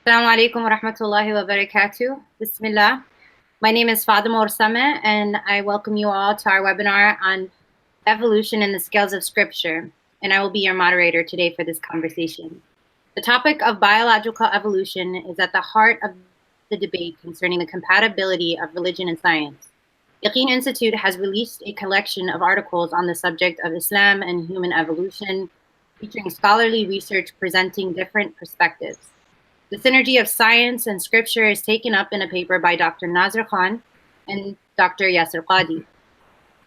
Assalamu alaikum wa rahmatullahi wa barakatuh. Bismillah. My name is Fatima Orsame, and I welcome you all to our webinar on evolution and the scales of scripture. And I will be your moderator today for this conversation. The topic of biological evolution is at the heart of the debate concerning the compatibility of religion and science. Yaqeen Institute has released a collection of articles on the subject of Islam and human evolution, featuring scholarly research presenting different perspectives. The synergy of science and scripture is taken up in a paper by Dr. Nazir Khan and Dr. Yasir Qadi.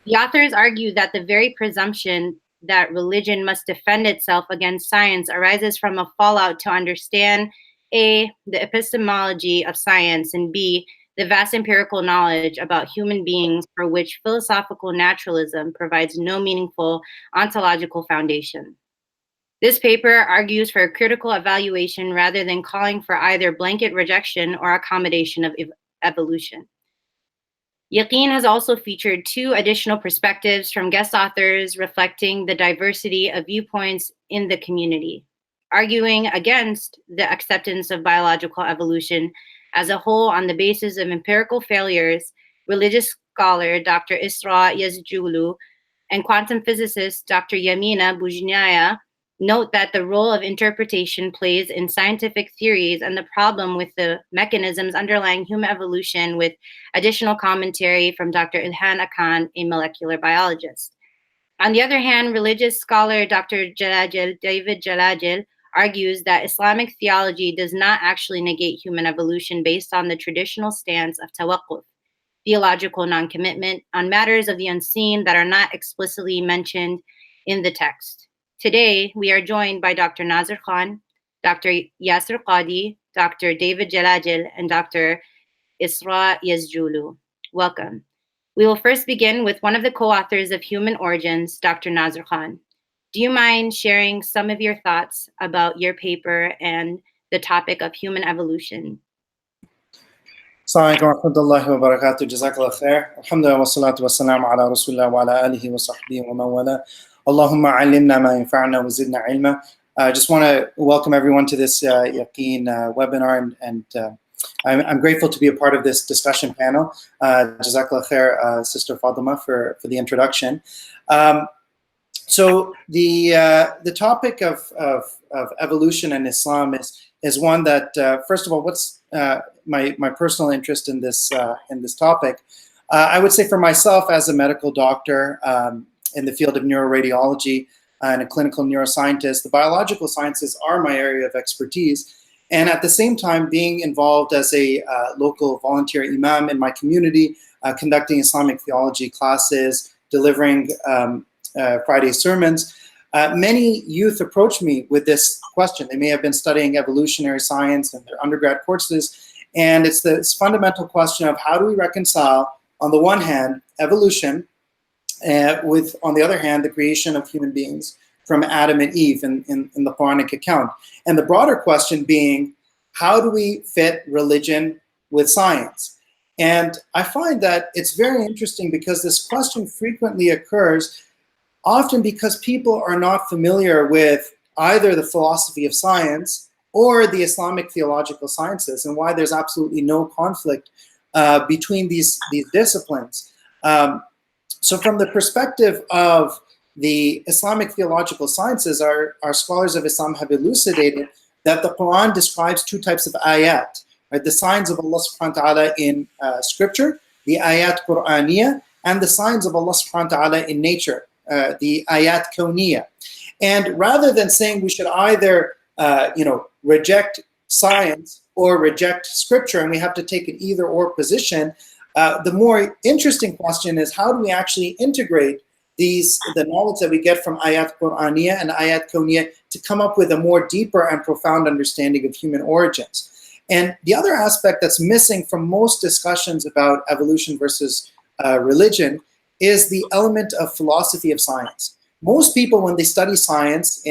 The authors argue that the very presumption that religion must defend itself against science arises from a fallout to understand A, the epistemology of science, and B, the vast empirical knowledge about human beings for which philosophical naturalism provides no meaningful ontological foundation. This paper argues for a critical evaluation rather than calling for either blanket rejection or accommodation of evolution. Yaqeen has also featured two additional perspectives from guest authors reflecting the diversity of viewpoints in the community, arguing against the acceptance of biological evolution as a whole on the basis of empirical failures. Religious scholar Dr. Isra Yazjulu and quantum physicist Dr. Yamina Bujnaya note that the role of interpretation plays in scientific theories and the problem with the mechanisms underlying human evolution, with additional commentary from Dr. Ilhan Akan, a molecular biologist. On the other hand, religious scholar Dr. David Jalajil argues that Islamic theology does not actually negate human evolution based on the traditional stance of tawaqquf, theological non-commitment, on matters of the unseen that are not explicitly mentioned in the text. Today, we are joined by Dr. Nazir Khan, Dr. Yasir Qadi, Dr. David Jalajil, and Dr. Isra Yazjulu. Welcome. We will first begin with one of the co-authors of Human Origins, Dr. Nazir Khan. Do you mind sharing some of your thoughts about your paper and the topic of human evolution? Assalamu alaikum wa rahmatullahi wa barakatuh. Jazakallah khair. Alhamdulillah wa salatu wa salam ala rasulillah wa ala alihi wa sahbihi wa mawala. Allahumma alimna ma yanfa'na wa zidna ilma. I just want to welcome everyone to this Yaqeen webinar, and I'm grateful to be a part of this discussion panel. Jazakallah khair, Sister Fatima, for the introduction. So the topic of evolution in Islam is one that, first of all, what's my personal interest in this topic? I would say for myself as a medical doctor in the field of neuroradiology and a clinical neuroscientist, the biological sciences are my area of expertise. And at the same time, being involved as a local volunteer imam in my community, conducting Islamic theology classes, delivering Friday sermons, many youth approach me with this question. They may have been studying evolutionary science in their undergrad courses, and it's this fundamental question of how do we reconcile, on the one hand, evolution, with, on the other hand, the creation of human beings from Adam and Eve in the Quranic account. And the broader question being, how do we fit religion with science? And I find that it's very interesting because this question frequently occurs, often because people are not familiar with either the philosophy of science or the Islamic theological sciences, and why there's absolutely no conflict between these disciplines. So from the perspective of the Islamic theological sciences, our scholars of Islam have elucidated that the Quran describes two types of ayat, right? The signs of Allah subhanahu wa ta'ala in scripture, the ayat Qur'aniyah, and the signs of Allah subhanahu wa ta'ala in nature, the ayat kawniyah. And rather than saying we should either reject science or reject scripture, and we have to take an either or position, the more interesting question is, how do we actually integrate the knowledge that we get from ayat Qur'aniyah and ayat kawniyah to come up with a more deeper and profound understanding of human origins? And the other aspect that's missing from most discussions about evolution versus religion is the element of philosophy of science. Most people, when they study science,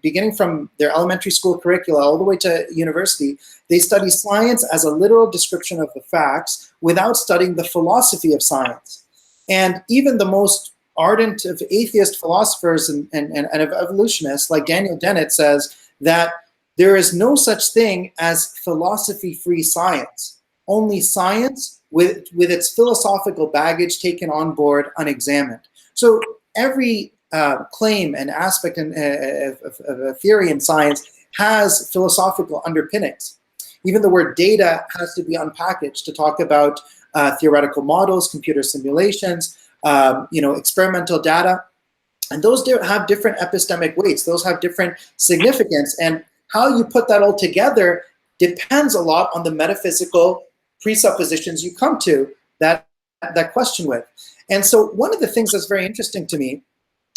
beginning from their elementary school curricula all the way to university, they study science as a literal description of the facts without studying the philosophy of science. And even the most ardent of atheist philosophers and of evolutionists, like Daniel Dennett, says that there is no such thing as philosophy-free science. Only science with its philosophical baggage taken on board unexamined. So every claim and aspect of a theory in science has philosophical underpinnings. Even the word data has to be unpackaged to talk about theoretical models, computer simulations, experimental data. And those have different epistemic weights. Those have different significance. And how you put that all together depends a lot on the metaphysical presuppositions you come to that question with. And so one of the things that's very interesting to me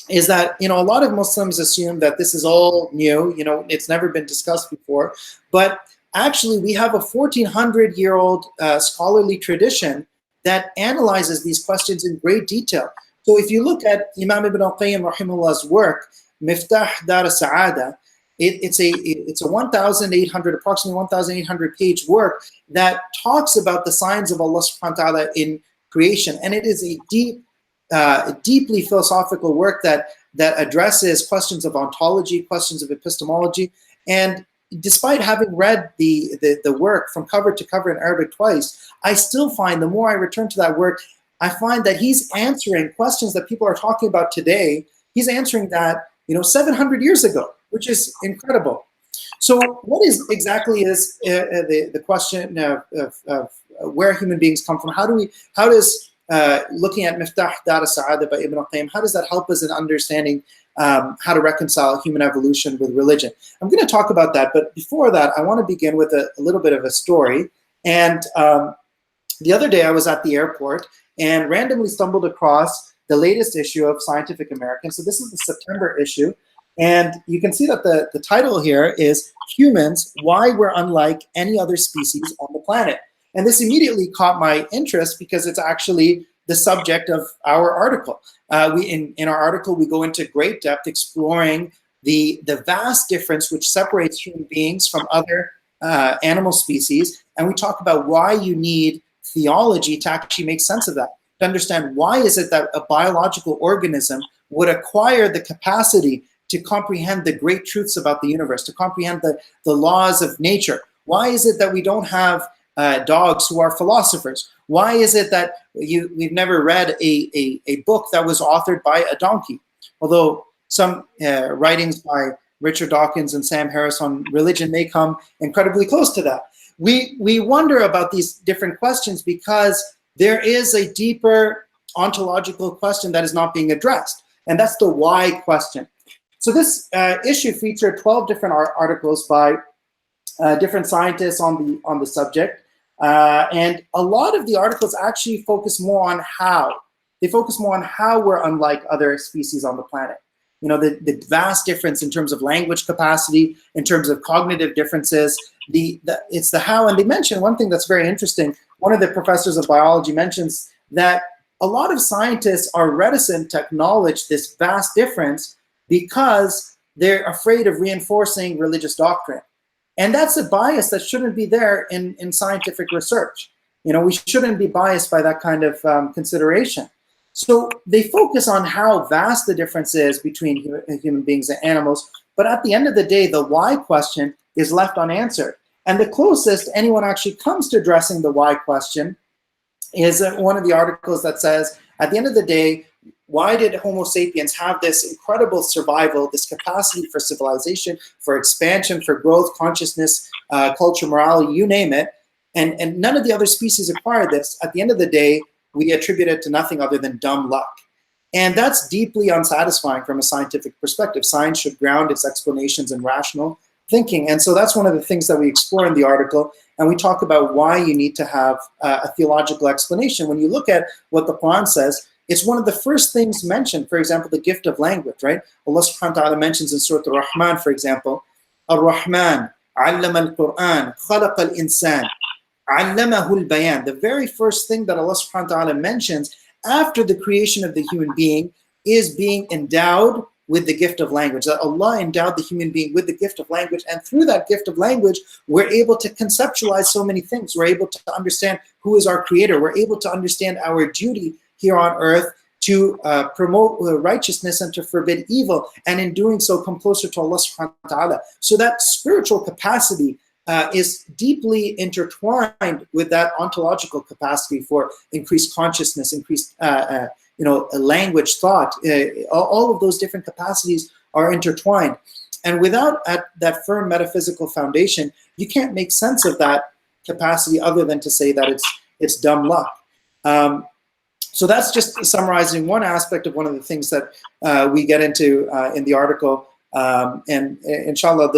is that, a lot of Muslims assume that this is all new, it's never been discussed before. But actually, we have a 1,400-year-old scholarly tradition that analyzes these questions in great detail. So if you look at Imam Ibn al-Qayyim rahimahullah's work, Miftah Dar as-Sa'ada, it's a approximately 1,800 page work that talks about the signs of Allah subhanahu wa ta'ala in creation. And it is a deeply philosophical work that addresses questions of ontology, questions of epistemology. And despite having read the work from cover to cover in Arabic twice, I still find the more I return to that work, I find that he's answering questions that people are talking about today. He's answering that 700 years ago, which is incredible. So what exactly is the question of where human beings come from? How does looking at Miftah Dar as-Sa'ada by Ibn al-Qayyim, how does that help us in understanding how to reconcile human evolution with religion? I'm going to talk about that, but before that, I want to begin with a little bit of a story. And the other day I was at the airport and randomly stumbled across the latest issue of Scientific American. So this is the September issue. And you can see that the title here is Humans, Why We're Unlike Any Other Species on the Planet. And this immediately caught my interest because it's actually the subject of our article. In our article, we go into great depth exploring the vast difference which separates human beings from other animal species. And we talk about why you need theology to actually make sense of that, to understand why is it that a biological organism would acquire the capacity to comprehend the great truths about the universe, to comprehend the laws of nature. Why is it that we don't have dogs who are philosophers? Why is it that we've never read a book that was authored by a donkey? Although some writings by Richard Dawkins and Sam Harris on religion may come incredibly close to that. We wonder about these different questions because there is a deeper ontological question that is not being addressed, and that's the why question. So this issue featured 12 different articles by different scientists on the subject. And a lot of the articles actually focus more on how. They focus more on how we're unlike other species on the planet. The vast difference in terms of language capacity, in terms of cognitive differences, it's the how. And they mention one thing that's very interesting. One of the professors of biology mentions that a lot of scientists are reticent to acknowledge this vast difference because they're afraid of reinforcing religious doctrine. And that's a bias that shouldn't be there in scientific research. We shouldn't be biased by that kind of consideration. So they focus on how vast the difference is between human beings and animals, but at the end of the day, the why question is left unanswered. And the closest anyone actually comes to addressing the why question is one of the articles that says, at the end of the day, why did Homo sapiens have this incredible survival, this capacity for civilization, for expansion, for growth, consciousness, culture, morality, you name it, and none of the other species acquired this? At the end of the day, we attribute it to nothing other than dumb luck. And that's deeply unsatisfying from a scientific perspective. Science should ground its explanations in rational thinking. And so that's one of the things that we explore in the article. And we talk about why you need to have a theological explanation. When you look at what the Quran says, it's one of the first things mentioned. For example, the gift of language, right? Allah subhanahu wa ta'ala mentions in Surah Ar-Rahman, for example, Ar-Rahman, allama al-Quran, khalaqa al-insan, allamahu al-bayan. The very first thing that Allah subhanahu wa ta'ala mentions after the creation of the human being is being endowed with the gift of language. That Allah endowed the human being with the gift of language, and through that gift of language, we're able to conceptualize so many things. We're able to understand who is our creator. We're able to understand our duty here on earth to promote righteousness and to forbid evil, and in doing so come closer to Allah subhanahu wa ta'ala. So that spiritual capacity is deeply intertwined with that ontological capacity for increased consciousness, increased language, thought. All of those different capacities are intertwined. And without that firm metaphysical foundation, you can't make sense of that capacity other than to say that it's dumb luck. So that's just summarizing one aspect of one of the things that we get into in the article. And inshallah,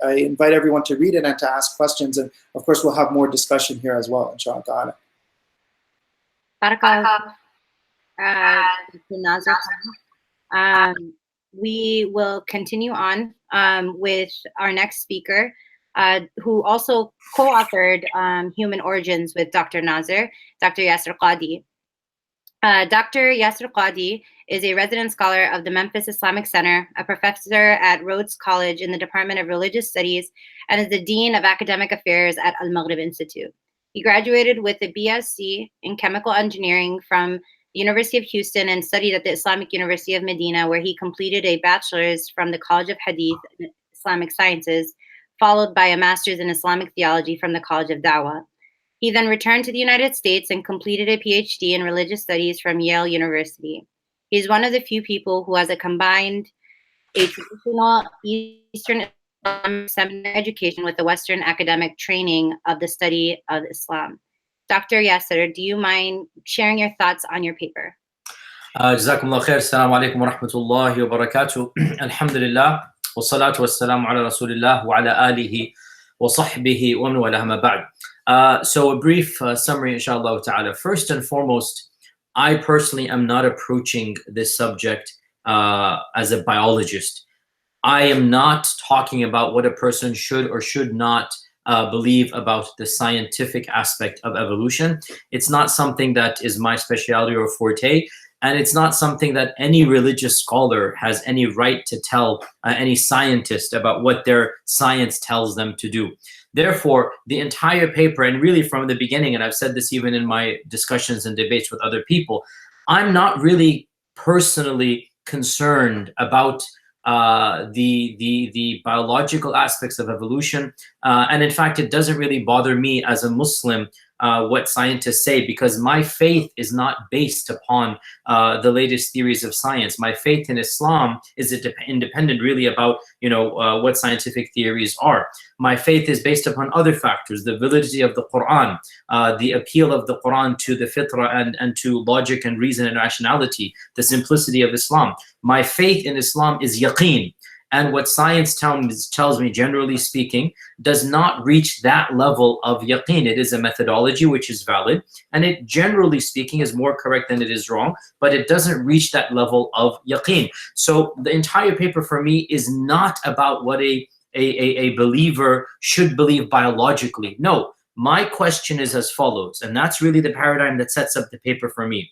I invite everyone to read it and to ask questions. And of course, we'll have more discussion here as well, inshallah. Barakallah. We will continue on with our next speaker, who also co-authored Human Origins with Dr. Nazir, Dr. Yasir Qadi. Dr. Yasir Qadi is a resident scholar of the Memphis Islamic Center, a professor at Rhodes College in the Department of Religious Studies, and is the Dean of Academic Affairs at Al-Maghrib Institute. He graduated with a BSc in Chemical Engineering from the University of Houston and studied at the Islamic University of Medina, where he completed a bachelor's from the College of Hadith and Islamic Sciences, followed by a master's in Islamic Theology from the College of Dawah. He then returned to the United States and completed a PhD in Religious Studies from Yale University. He is one of the few people who has combined a traditional Eastern Islamic seminar education with the Western academic training of the study of Islam. Dr. Yasir, do you mind sharing your thoughts on your paper? Jazakumullah khair. Assalamu alaikum wa rahmatullahi wa barakatuh. Alhamdulillah. Wa salatu wa salamu ala rasulillah wa ala alihi wa sahbihi wa man walaha ma ba'd. So a brief summary, inshallah ta'ala. First and foremost, I personally am not approaching this subject as a biologist. I am not talking about what a person should or should not believe about the scientific aspect of evolution. It's not something that is my specialty or forte, and it's not something that any religious scholar has any right to tell any scientist about what their science tells them to do. Therefore, the entire paper, and really from the beginning, and I've said this even in my discussions and debates with other people, I'm not really personally concerned about the biological aspects of evolution. And in fact, it doesn't really bother me as a Muslim what scientists say, because my faith is not based upon the latest theories of science. My faith in Islam is independent really about what scientific theories are. My faith is based upon other factors: the validity of the Quran, the appeal of the Quran to the fitrah and to logic and reason and rationality, the simplicity of Islam. My faith in Islam is yaqeen. And what science tells me, generally speaking, does not reach that level of yaqeen. It is a methodology which is valid, and it, generally speaking, is more correct than it is wrong, but it doesn't reach that level of yaqeen. So the entire paper for me is not about what a believer should believe biologically. No, my question is as follows, and that's really the paradigm that sets up the paper for me.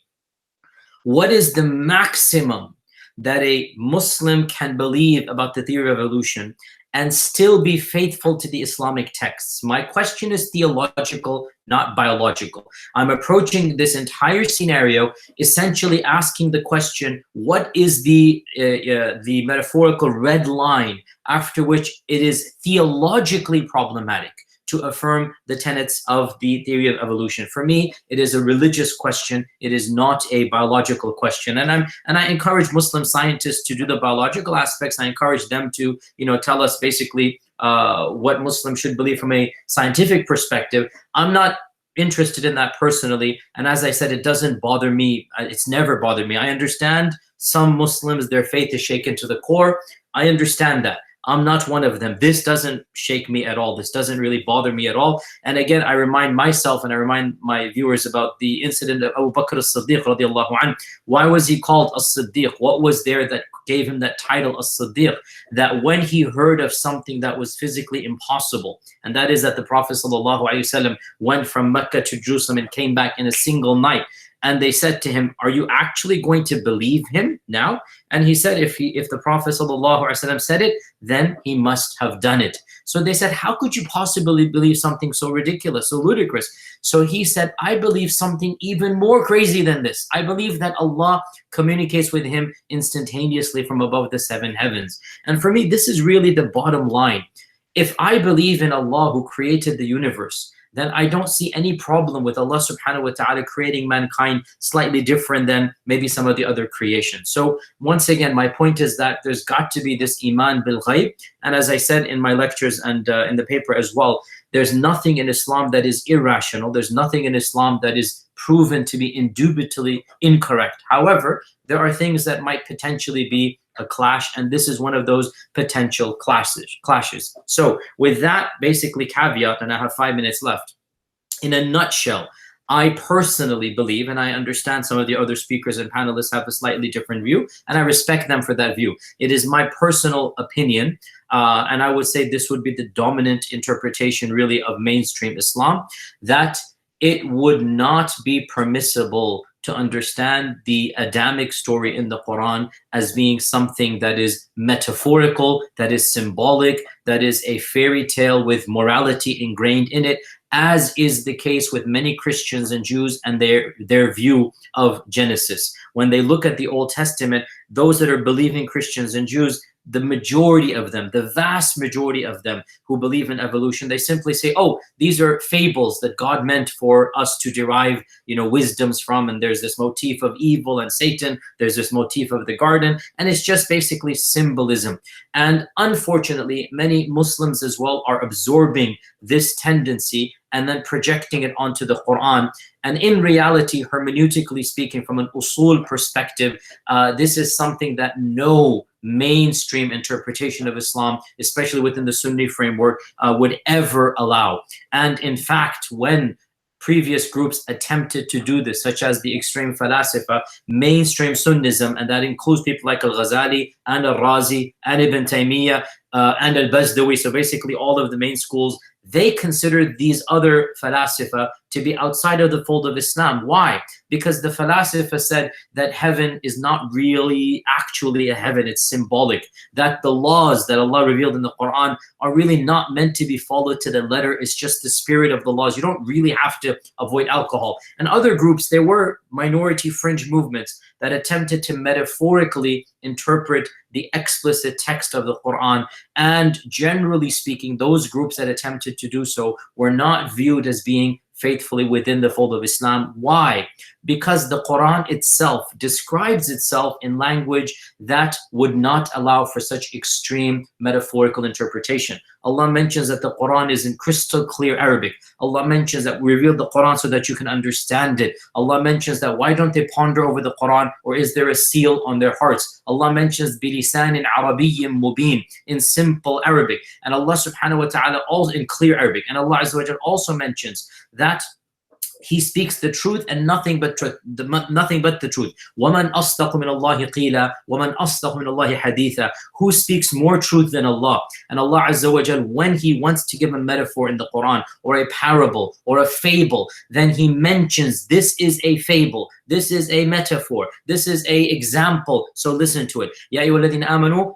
What is the maximum that a Muslim can believe about the theory of evolution and still be faithful to the Islamic texts? My question is theological, not biological. I'm approaching this entire scenario essentially asking the question, what is the metaphorical red line after which it is theologically problematic to affirm the tenets of the theory of evolution? For me, it is a religious question. It is not a biological question. And I encourage Muslim scientists to do the biological aspects. I encourage them to, tell us basically what Muslims should believe from a scientific perspective. I'm not interested in that personally. And as I said, it doesn't bother me. It's never bothered me. I understand some Muslims, their faith is shaken to the core. I understand that. I'm not one of them. This doesn't shake me at all. This doesn't really bother me at all. And again, I remind myself and I remind my viewers about the incident of Abu Bakr as-Siddiq radiallahu anhu. Why was he called as-Siddiq? What was there that gave him that title as-Siddiq? That when he heard of something that was physically impossible, and that is that the Prophet sallallahu alaihi wasallam went from Mecca to Jerusalem and came back in a single night, And they said to him, are you actually going to believe him now? And he said, if the Prophet ﷺ said it, then he must have done it. So they said, how could you possibly believe something so ridiculous, so ludicrous? So he said, I believe something even more crazy than this. I believe that Allah communicates with him instantaneously from above the 7 heavens. And for me, this is really the bottom line. If I believe in Allah who created the universe, then I don't see any problem with Allah subhanahu wa ta'ala creating mankind slightly different than maybe some of the other creations. So once again, my point is that there's got to be this iman bil ghaib. And as I said in my lectures and in the paper as well, there's nothing in Islam that is irrational. There's nothing in Islam that is proven to be indubitably incorrect. However, there are things that might potentially be a clash, and this is one of those potential clashes. So with that basically caveat, and I have 5 minutes left, in a nutshell, I personally believe, and I understand some of the other speakers and panelists have a slightly different view, and I respect them for that view. It is my personal opinion, and I would say this would be the dominant interpretation really of mainstream Islam, that it would not be permissible to understand the Adamic story in the Quran as being something that is metaphorical, that is symbolic, that is a fairy tale with morality ingrained in it, as is the case with many Christians and Jews and their view of Genesis. When they look at the Old Testament, those that are believing Christians and Jews, the majority of them, the vast majority of them who believe in evolution, they simply say, oh, these are fables that God meant for us to derive, wisdoms from. And there's this motif of evil and Satan. There's this motif of the garden. And it's just basically symbolism. And unfortunately, many Muslims as well are absorbing this tendency and then projecting it onto the Quran. And in reality, hermeneutically speaking, from an usul perspective, this is something that no mainstream interpretation of Islam, especially within the Sunni framework, would ever allow. And in fact, when previous groups attempted to do this, such as the extreme falasifa, mainstream Sunnism, and that includes people like Al-Ghazali and Al-Razi and Ibn Taymiyyah and Al-Bazdawi, so basically all of the main schools, they considered these other falasifa to be outside of the fold of Islam. Why? Because the falasifa said that heaven is not really actually a heaven, it's symbolic. That the laws that Allah revealed in the Quran are really not meant to be followed to the letter, it's just the spirit of the laws. You don't really have to avoid alcohol. And other groups, there were minority fringe movements that attempted to metaphorically interpret the explicit text of the Quran. And generally speaking, those groups that attempted to do so were not viewed as being faithfully within the fold of Islam. Why? Because the Quran itself describes itself in language that would not allow for such extreme metaphorical interpretation. Allah mentions that the Quran is in crystal clear Arabic. Allah mentions that we revealed the Quran so that you can understand it. Allah mentions that why don't they ponder over the Quran, or is there a seal on their hearts? Allah mentions bilisanin arabiyyin mubin, in simple Arabic. And Allah subhanahu wa ta'ala also in clear Arabic. And Allah Azza wa Jalla also mentions that He speaks the truth and nothing but truth, nothing but the truth. وَمَنْ أَصْدَقُ مِنَ اللَّهِ قِيلًا وَمَنْ أَصْدَقُ مِنَ اللَّهِ حَدِيثًا. Who speaks more truth than Allah? And Allah Azza wa Jal, when He wants to give a metaphor in the Quran, or a parable, or a fable, then He mentions this is a fable, this is a metaphor, this is a example, so listen to it. Ya ayyuhalladhina amanu,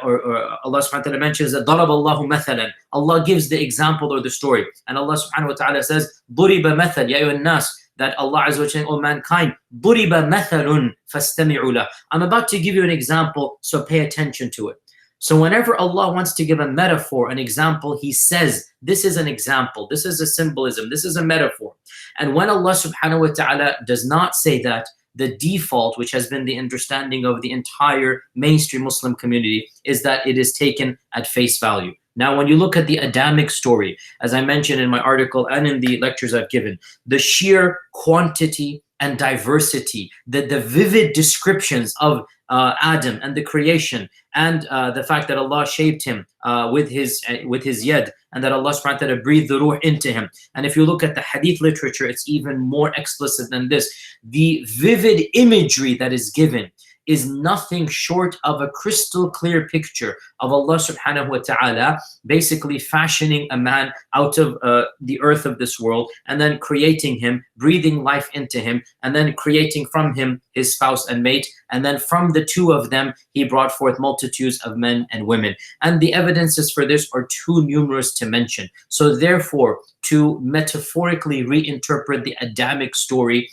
or Allah subhanahu wa ta'ala mentions that ضَرَبَ اللَّهُ مَثَلًا. Allah gives the example or the story. And Allah subhanahu wa ta'ala says, ضُرِبَ مَثَلًا يَا أَيُّهَا النَّاسِ, that Allah Azza wa Jalla, O mankind, ضُرِبَ مَثَلٌ فَاسْتَمِعُوا لَهُ. I'm about to give you an example, so pay attention to it. So whenever Allah wants to give a metaphor, an example, He says, this is an example, this is a symbolism, this is a metaphor. And when Allah subhanahu wa ta'ala does not say that, the default, which has been the understanding of the entire mainstream Muslim community, is that it is taken at face value. Now, when you look at the Adamic story, as I mentioned in my article and in the lectures I've given, the sheer quantity and diversity, the vivid descriptions of Adam and the creation, and the fact that Allah shaped him with his yad, and that Allah subhanahu wa ta'ala breathed the ruh into him. And if you look at the hadith literature, it's even more explicit than this. The vivid imagery that is given is nothing short of a crystal clear picture of Allah subhanahu wa ta'ala basically fashioning a man out of the earth of this world, and then creating him, breathing life into him, and then creating from him his spouse and mate, and then from the two of them he brought forth multitudes of men and women. And the evidences for this are too numerous to mention. So therefore, to metaphorically reinterpret the Adamic story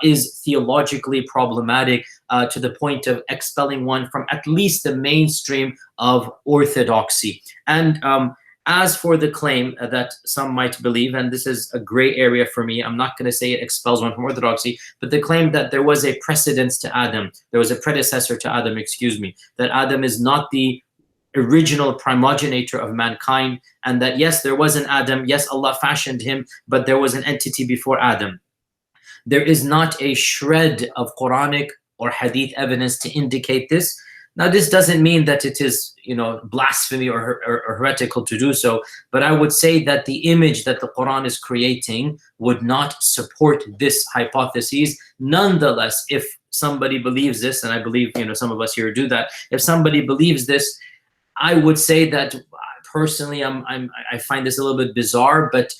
is theologically problematic to the point of expelling one from at least the mainstream of orthodoxy. And as for the claim that some might believe, and this is a gray area for me, I'm not going to say it expels one from orthodoxy, but the claim that there was a precedence to Adam, there was a predecessor to Adam, excuse me, that Adam is not the original primogenitor of mankind, and that yes, there was an Adam, yes, Allah fashioned him, but there was an entity before Adam. There is not a shred of Quranic or Hadith evidence to indicate this. Now, this doesn't mean that it is, blasphemy or heretical to do so, but I would say that the image that the Quran is creating would not support this hypothesis. Nonetheless, if somebody believes this, and I believe, some of us here do that, if somebody believes this, I would say that personally, I find this a little bit bizarre, but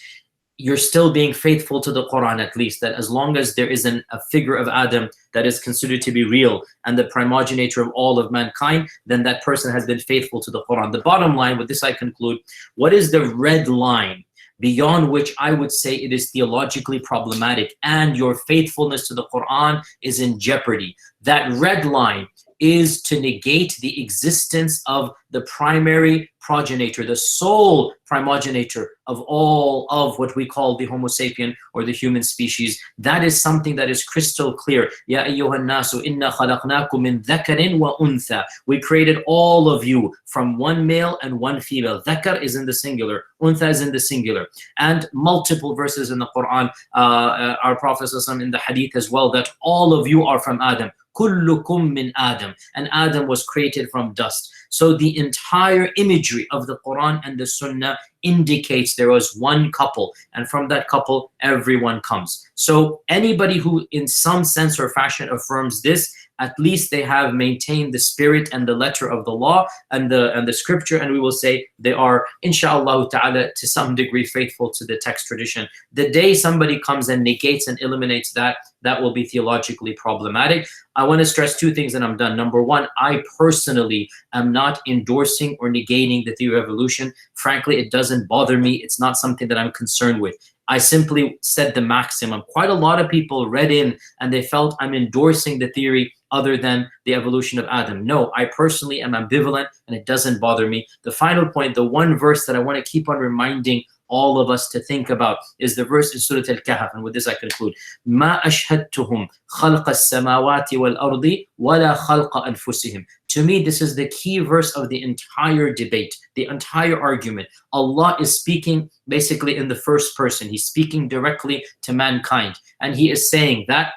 you're still being faithful to the Quran, at least, that as long as there is a figure of Adam that is considered to be real and the primogenitor of all of mankind, then that person has been faithful to the Quran. The bottom line, with this I conclude, what is the red line beyond which I would say it is theologically problematic and your faithfulness to the Quran is in jeopardy? That red line is to negate the existence of the primary progenitor, the sole primogenitor of all of what we call the Homo sapien or the human species. That is something that is crystal clear. Ya ayyuhan nasu inna khalaqnakum min dhakarin wa untha. We created all of you from one male and one female. Dhakar is in the singular, untha is in the singular. And multiple verses in the Quran, our Prophet in the Hadith as well, that all of you are from Adam. Kullukum min Adam, and Adam was created from dust. So the entire imagery of the Quran and the Sunnah indicates there was one couple, and from that couple everyone comes. So anybody who in some sense or fashion affirms this, at least they have maintained the spirit and the letter of the law and the scripture, and we will say they are, inshallah ta'ala, to some degree faithful to the text tradition. The day somebody comes and negates and eliminates that, that will be theologically problematic. I want to stress two things and I'm done. Number one, I personally am not endorsing or negating the theory of evolution. Frankly, it doesn't bother me. It's not something that I'm concerned with. I simply said the maximum. Quite a lot of people read in and they felt I'm endorsing the theory other than the evolution of Adam. No, I personally am ambivalent and it doesn't bother me. The final point, the one verse that I want to keep on reminding all of us to think about is the verse in Surah Al-Kahf, and with this I conclude. مَا أَشْهَدْتُهُمْ خَلْقَ السَّمَاوَاتِ وَالْأَرْضِ وَلَا خَلْقَ أَنفُسِهِمْ. To me, this is the key verse of the entire debate, the entire argument. Allah is speaking basically in the first person. He's speaking directly to mankind. And he is saying that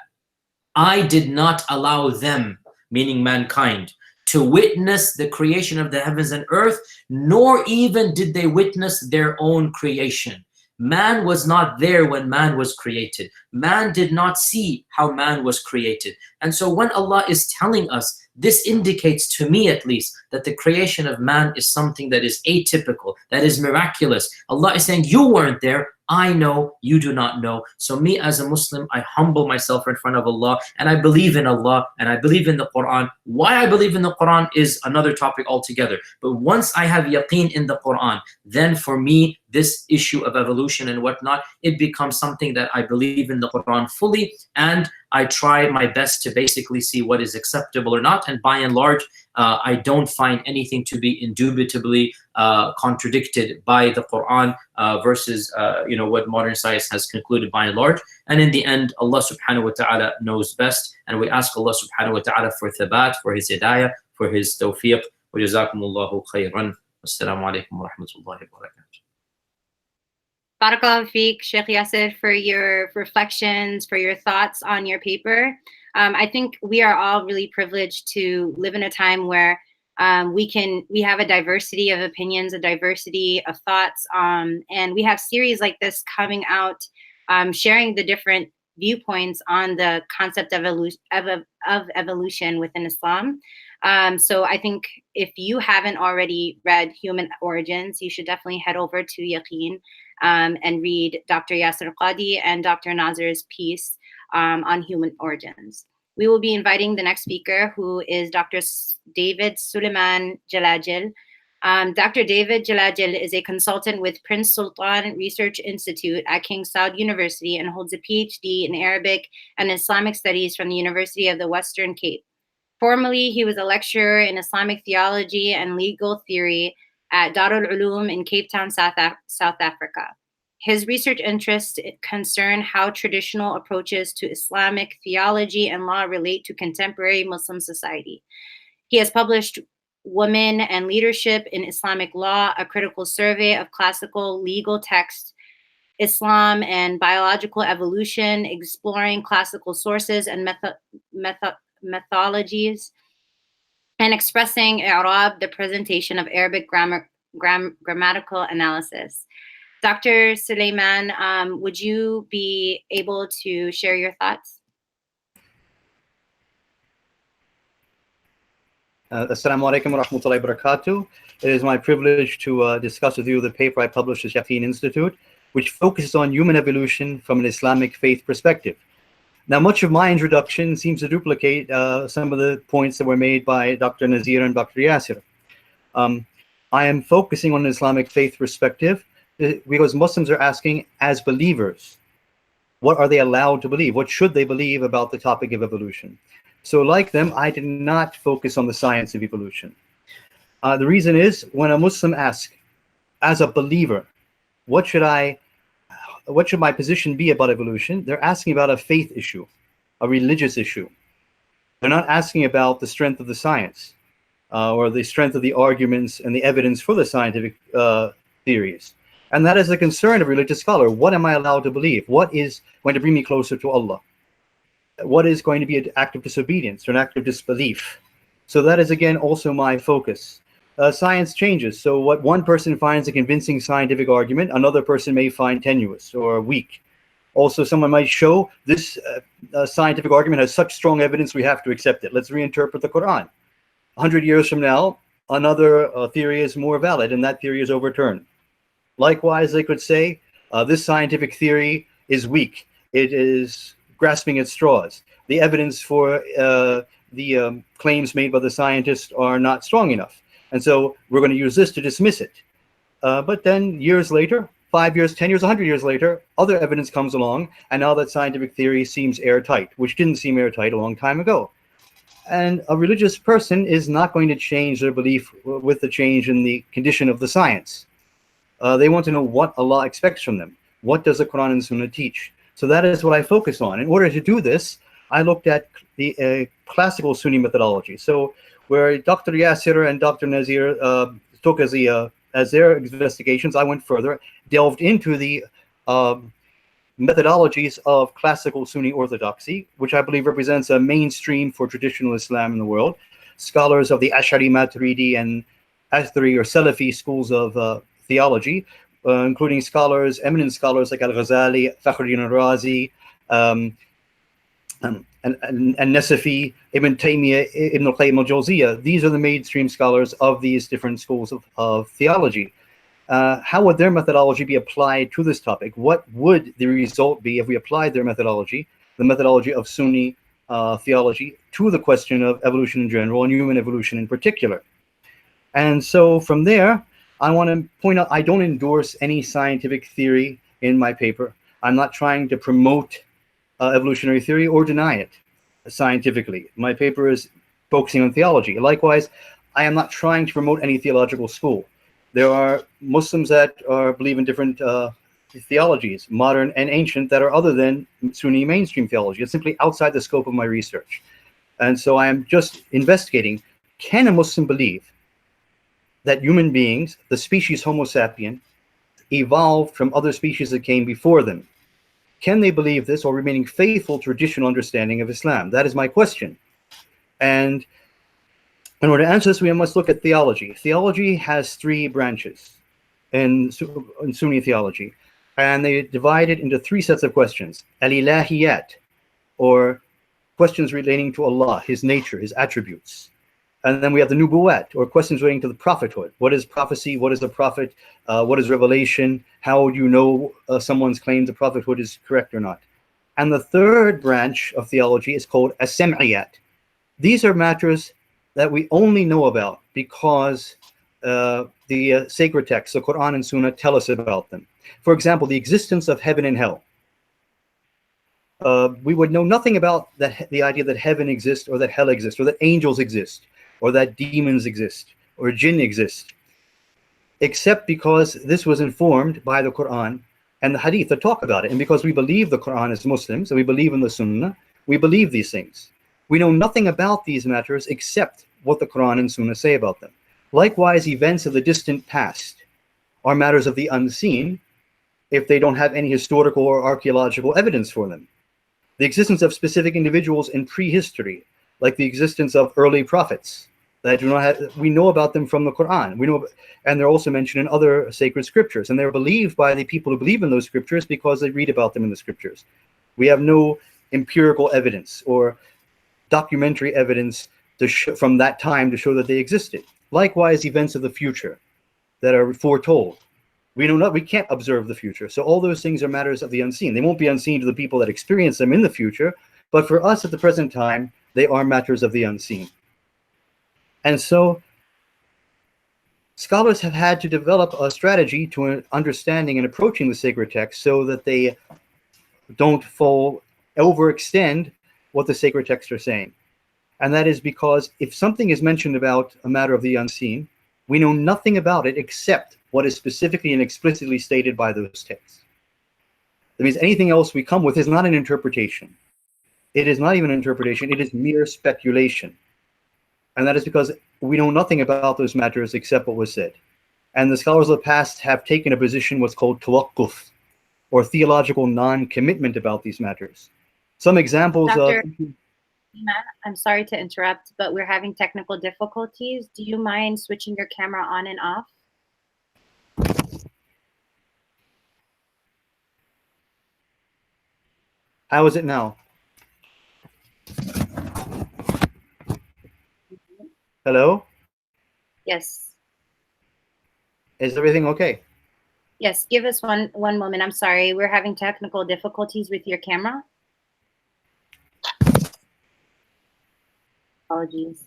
I did not allow them, meaning mankind, to witness the creation of the heavens and earth, nor even did they witness their own creation. Man was not there when man was created. Man did not see how man was created. And so when Allah is telling us, this indicates to me at least that the creation of man is something that is atypical, that is miraculous. Allah is saying, you weren't there. I know, you do not know. So me as a Muslim, I humble myself in front of Allah and I believe in Allah and I believe in the Quran. Why I believe in the Quran is another topic altogether. But once I have yaqeen in the Quran, then for me, this issue of evolution and whatnot, it becomes something that I believe in the Quran fully, and I try my best to basically see what is acceptable or not. And by and large, I don't find anything to be indubitably contradicted by the Quran versus what modern science has concluded by and large. And in the end, Allah subhanahu wa ta'ala knows best, and we ask Allah subhanahu wa ta'ala for thabat, for his hidayah, for his tawfiq. Wa jazakumullahu khayran. Assalamu alaikum wa rahmatullahi wa barakatuh. Barakallahu feek, Sheikh Yasir, for your reflections, for your thoughts on your paper. I think we are all really privileged to live in a time where we have a diversity of opinions, a diversity of thoughts, and we have series like this coming out, sharing the different viewpoints on the concept of evolution within Islam. So I think if you haven't already read Human Origins, you should definitely head over to Yaqeen and read Dr. Yasser Qadi and Dr. Nazir's piece on human origins. We will be inviting the next speaker, who is Dr. David Suleiman Jalajil. Dr. David Jalajil is a consultant with Prince Sultan Research Institute at King Saud University and holds a PhD in Arabic and Islamic Studies from the University of the Western Cape. Formerly, he was a lecturer in Islamic theology and legal theory at Darul Uloom in Cape Town, South Africa. His research interests concern how traditional approaches to Islamic theology and law relate to contemporary Muslim society. He has published Women and Leadership in Islamic Law, a critical survey of classical legal texts, Islam and biological evolution, exploring classical sources and methodologies, and expressing i'rab, the presentation of Arabic grammatical analysis. Dr. Suleiman, would you be able to share your thoughts? Assalamu alaikum wa rahmatullahi wa barakatuh. It is my privilege to discuss with you the paper I published at Yaqeen Institute, which focuses on human evolution from an Islamic faith perspective. Now, much of my introduction seems to duplicate some of the points that were made by Dr. Nazir and Dr. Yasser. I am focusing on an Islamic faith perspective because Muslims are asking, as believers, what are they allowed to believe? What should they believe about the topic of evolution? So like them, I did not focus on the science of evolution. The reason is, when a Muslim asks, as a believer, what should my position be about evolution? They're asking about a faith issue, a religious issue. They're not asking about the strength of the science or the strength of the arguments and the evidence for the scientific theories. And that is the concern of a religious scholar. What am I allowed to believe? What is going to bring me closer to Allah? What is going to be an act of disobedience or an act of disbelief? So that is, again, also my focus. Science changes. So what one person finds a convincing scientific argument, another person may find tenuous or weak. Also, someone might show this scientific argument has such strong evidence, we have to accept it. Let's reinterpret the Quran. 100 years from now, another theory is more valid, and that theory is overturned. Likewise, they could say, this scientific theory is weak. It is grasping at straws. The evidence for the claims made by the scientists are not strong enough. And so we're going to use this to dismiss it. But then years later, 5 years, 10 years, 100 years later, other evidence comes along, and now that scientific theory seems airtight, which didn't seem airtight a long time ago. And a religious person is not going to change their belief with the change in the condition of the science. They want to know what Allah expects from them. What does the Quran and Sunnah teach? So that is what I focus on. In order to do this, I looked at the classical Sunni methodology. So where Dr. Yasser and Dr. Nazir took as their investigations, I went further, delved into the methodologies of classical Sunni orthodoxy, which I believe represents a mainstream for traditional Islam in the world. Scholars of the Ash'ari, Maturidi, and Athari or Salafi schools of theology, including eminent scholars like Al-Ghazali, Fakhruddin al-Razi, and Nasafi, Ibn Taymiyyah, Ibn al-Qayyim al-Jawziyah. These are the mainstream scholars of these different schools of theology. How would their methodology be applied to this topic? What would the result be if we applied their methodology, the methodology of Sunni theology, to the question of evolution in general and human evolution in particular? And so from there, I want to point out, I don't endorse any scientific theory in my paper. I'm not trying to promote evolutionary theory or deny it scientifically. My paper is focusing on theology. Likewise, I am not trying to promote any theological school. There are Muslims that believe in different theologies, modern and ancient, that are other than Sunni mainstream theology. It's simply outside the scope of my research. And so I am just investigating, can a Muslim believe that human beings, the species Homo sapien, evolved from other species that came before them? Can they believe this while remaining faithful to traditional understanding of Islam? That is my question. And in order to answer this, we must look at theology. Theology has three branches in Sunni theology. And they divide it into three sets of questions. Al-ilahiyat, or questions relating to Allah, His nature, His attributes. And then we have the nubuwat, or questions relating to the prophethood. What is prophecy? What is a prophet? What is revelation? How do you know someone's claim to prophethood is correct or not? And the third branch of theology is called as-sam'iyat. These are matters that we only know about because the sacred texts, the Quran and Sunnah, tell us about them. For example, the existence of heaven and hell. We would know nothing about the idea that heaven exists, or that hell exists, or that angels exist, or that demons exist, or jinn exist, except because this was informed by the Quran and the Hadith that talk about it. And because we believe the Quran as Muslims, and we believe in the Sunnah, we believe these things. We know nothing about these matters except what the Quran and Sunnah say about them. Likewise, events of the distant past are matters of the unseen if they don't have any historical or archaeological evidence for them. The existence of specific individuals in prehistory, like the existence of early prophets, that do not have, we know about them from the Quran. We know, and they're also mentioned in other sacred scriptures, and they're believed by the people who believe in those scriptures because they read about them in the scriptures. We have no empirical evidence or documentary evidence from that time to show that they existed. Likewise, events of the future that are foretold. We know not, we can't observe the future. So all those things are matters of the unseen. They won't be unseen to the people that experience them in the future, but for us at the present time, they are matters of the unseen. And so scholars have had to develop a strategy to understanding and approaching the sacred text so that they don't overextend what the sacred texts are saying. And that is because if something is mentioned about a matter of the unseen, we know nothing about it except what is specifically and explicitly stated by those texts. That means anything else we come with is not an interpretation. It is not even an interpretation, it is mere speculation. And that is because we know nothing about those matters except what was said. And the scholars of the past have taken a position what's called tawaqquf, or theological non-commitment about these matters. Some examples Dr. of... I'm sorry to interrupt, but we're having technical difficulties. Do you mind switching your camera on and off? How is it now? Hello? Yes. Is everything okay? Yes, give us one moment. I'm sorry. We're having technical difficulties with your camera. Apologies.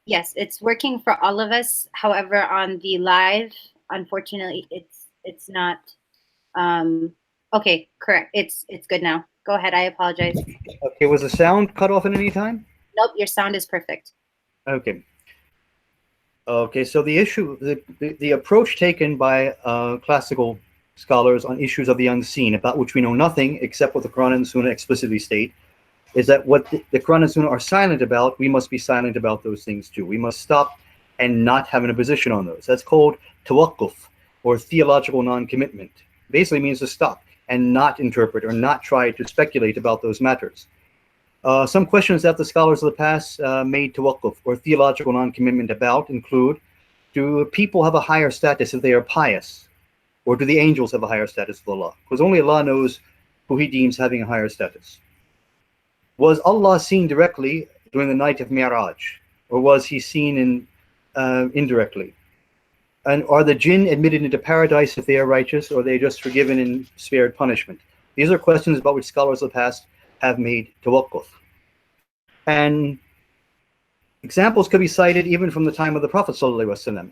Yes, it's working for all of us. However, on the live, unfortunately, it's not. Okay, correct. It's good now. Go ahead. I apologize. Okay, was the sound cut off at any time? Nope, your sound is perfect. Okay. Okay, so the issue, the approach taken by classical scholars on issues of the unseen, about which we know nothing except what the Quran and Sunnah explicitly state, is that what the Quran and Sunnah are silent about, we must be silent about those things too. We must stop and not have a position on those. That's called tawaqquf, or theological non-commitment. Basically means to stop and not interpret or not try to speculate about those matters. Some questions that the scholars of the past made tawaqquf, or theological non-commitment about, include: do people have a higher status if they are pious? Or do the angels have a higher status with Allah? Because only Allah knows who He deems having a higher status. Was Allah seen directly during the night of Mi'raj? Or was He seen indirectly? And are the jinn admitted into paradise if they are righteous, or are they just forgiven and spared punishment? These are questions about which scholars of the past have made tawaqquf. And examples could be cited even from the time of the Prophet ﷺ.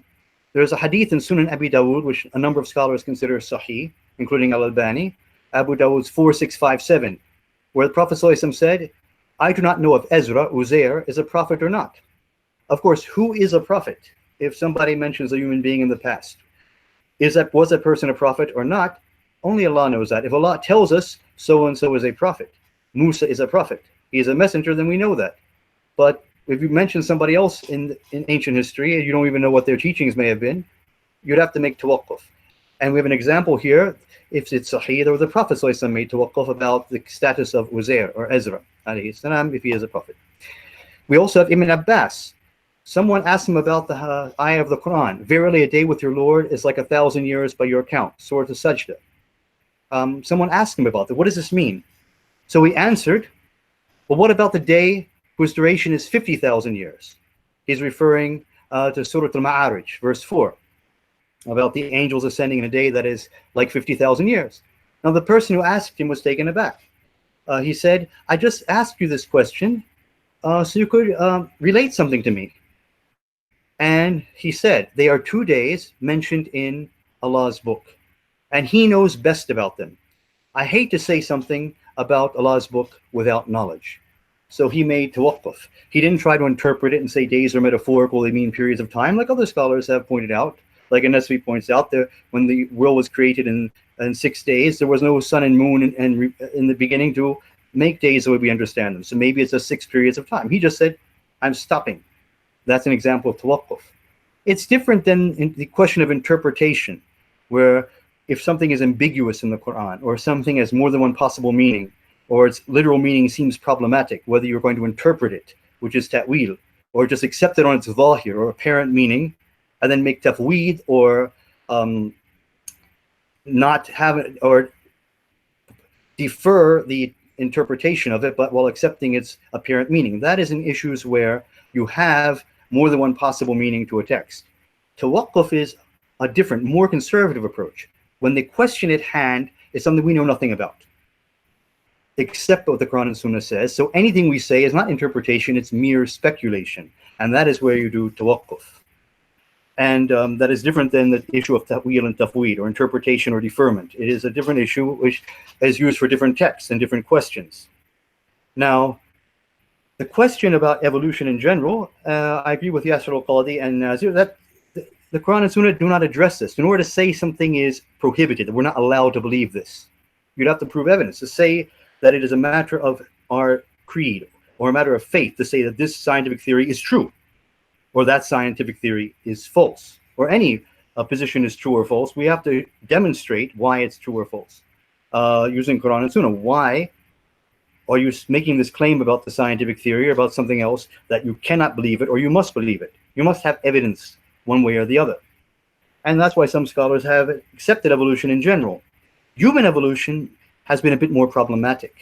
There's a hadith in Sunan Abi Dawud, which a number of scholars consider sahih, including Al-Albani, Abu Dawud's 4657, where the Prophet ﷺ said, I do not know if Ezra, Uzair, is a prophet or not. Of course, who is a prophet? If somebody mentions a human being in the past, was that person a prophet or not? Only Allah knows that. If Allah tells us so-and-so is a prophet, Musa is a prophet, he is a messenger, then we know that. But if you mention somebody else in ancient history, and you don't even know what their teachings may have been, you'd have to make tawaqquf. And we have an example here, if it's sahih, or the Prophet made tawaqquf about the status of Uzair or Ezra, alayhi salam, if he is a prophet. We also have Ibn Abbas. Someone asked him about the ayah of the Quran. Verily, a day with your Lord is like 1,000 years by your count. Surah Al-Sajdah. Someone asked him about that. What does this mean? So he answered, well, what about the day whose duration is 50,000 years? He's referring to Surah Al-Ma'arij, verse 4, about the angels ascending in a day that is like 50,000 years. Now, the person who asked him was taken aback. He said, I just asked you this question so you could relate something to me. And he said, they are 2 days mentioned in Allah's book, and He knows best about them. I hate to say something about Allah's book without knowledge. So he made tawaqquf. He didn't try to interpret it and say days are metaphorical, they mean periods of time, like other scholars have pointed out. Like Anesfi points out, that when the world was created in 6 days, there was no sun and moon in the beginning to make days the way we understand them. So maybe it's just 6 periods of time. He just said, I'm stopping. That's an example of tawaqquf. It's different than in the question of interpretation, where if something is ambiguous in the Quran, or something has more than one possible meaning, or its literal meaning seems problematic, whether you're going to interpret it, which is ta'wil, or just accept it on its zahir, or apparent meaning, and then make tafweed, or not have it, or defer the interpretation of it, but while accepting its apparent meaning. That is in issues where you have more than one possible meaning to a text. Tawaqquf is a different, more conservative approach. When the question at hand is something we know nothing about, except what the Quran and Sunnah says. So anything we say is not interpretation, it's mere speculation. And that is where you do tawaqquf. And that is different than the issue of ta'wil and tafweed, or interpretation or deferment. It is a different issue which is used for different texts and different questions. Now, the question about evolution in general, I agree with Yasser al-Qadi and Nazir that the Quran and Sunnah do not address this. In order to say something is prohibited, that we're not allowed to believe this, you'd have to prove evidence. To say that it is a matter of our creed or a matter of faith, to say that this scientific theory is true, or that scientific theory is false, or any position is true or false, we have to demonstrate why it's true or false. Using Quran and Sunnah, why are you making this claim about the scientific theory or about something else that you cannot believe it or you must believe it? You must have evidence one way or the other. And that's why some scholars have accepted evolution in general. Human evolution has been a bit more problematic.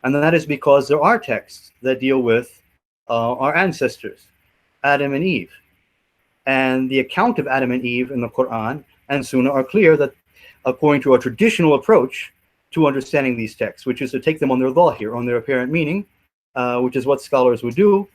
And that is because there are texts that deal with our ancestors, Adam and Eve. And the account of Adam and Eve in the Quran and Sunnah are clear that according to a traditional approach to understanding these texts, which is to take them on their zahir, on their apparent meaning, which is what scholars would do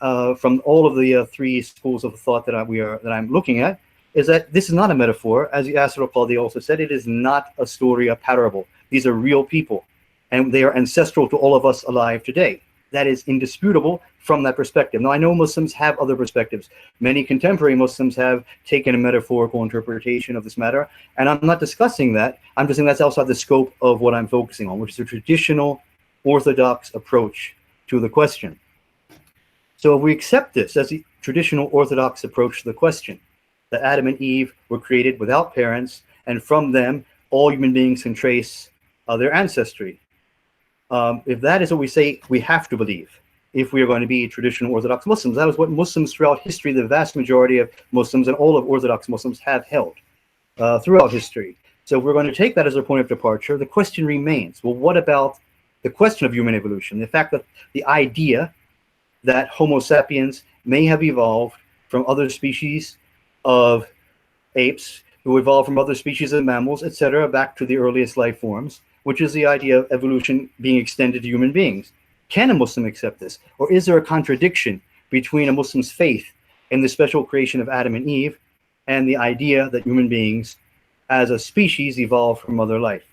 from all of the 3 schools of thought that I'm looking at, is that this is not a metaphor. As Yasser al-Qadi also said, it is not a story, a parable. These are real people, and they are ancestral to all of us alive today. That is indisputable from that perspective. Now, I know Muslims have other perspectives. Many contemporary Muslims have taken a metaphorical interpretation of this matter, and I'm not discussing that. I'm just saying that's outside the scope of what I'm focusing on, which is a traditional orthodox approach to the question. So if we accept this as the traditional orthodox approach to the question, that Adam and Eve were created without parents, and from them, all human beings can trace their ancestry. If that is what we say we have to believe, if we are going to be traditional Orthodox Muslims, that was what Muslims throughout history, the vast majority of Muslims and all of Orthodox Muslims have held throughout history. So if we're going to take that as our point of departure, the question remains, well, what about the question of human evolution? The fact that the idea that Homo sapiens may have evolved from other species of apes, who evolved from other species of mammals, etc., back to the earliest life forms, which is the idea of evolution being extended to human beings. Can a Muslim accept this? Or is there a contradiction between a Muslim's faith in the special creation of Adam and Eve and the idea that human beings as a species evolved from other life?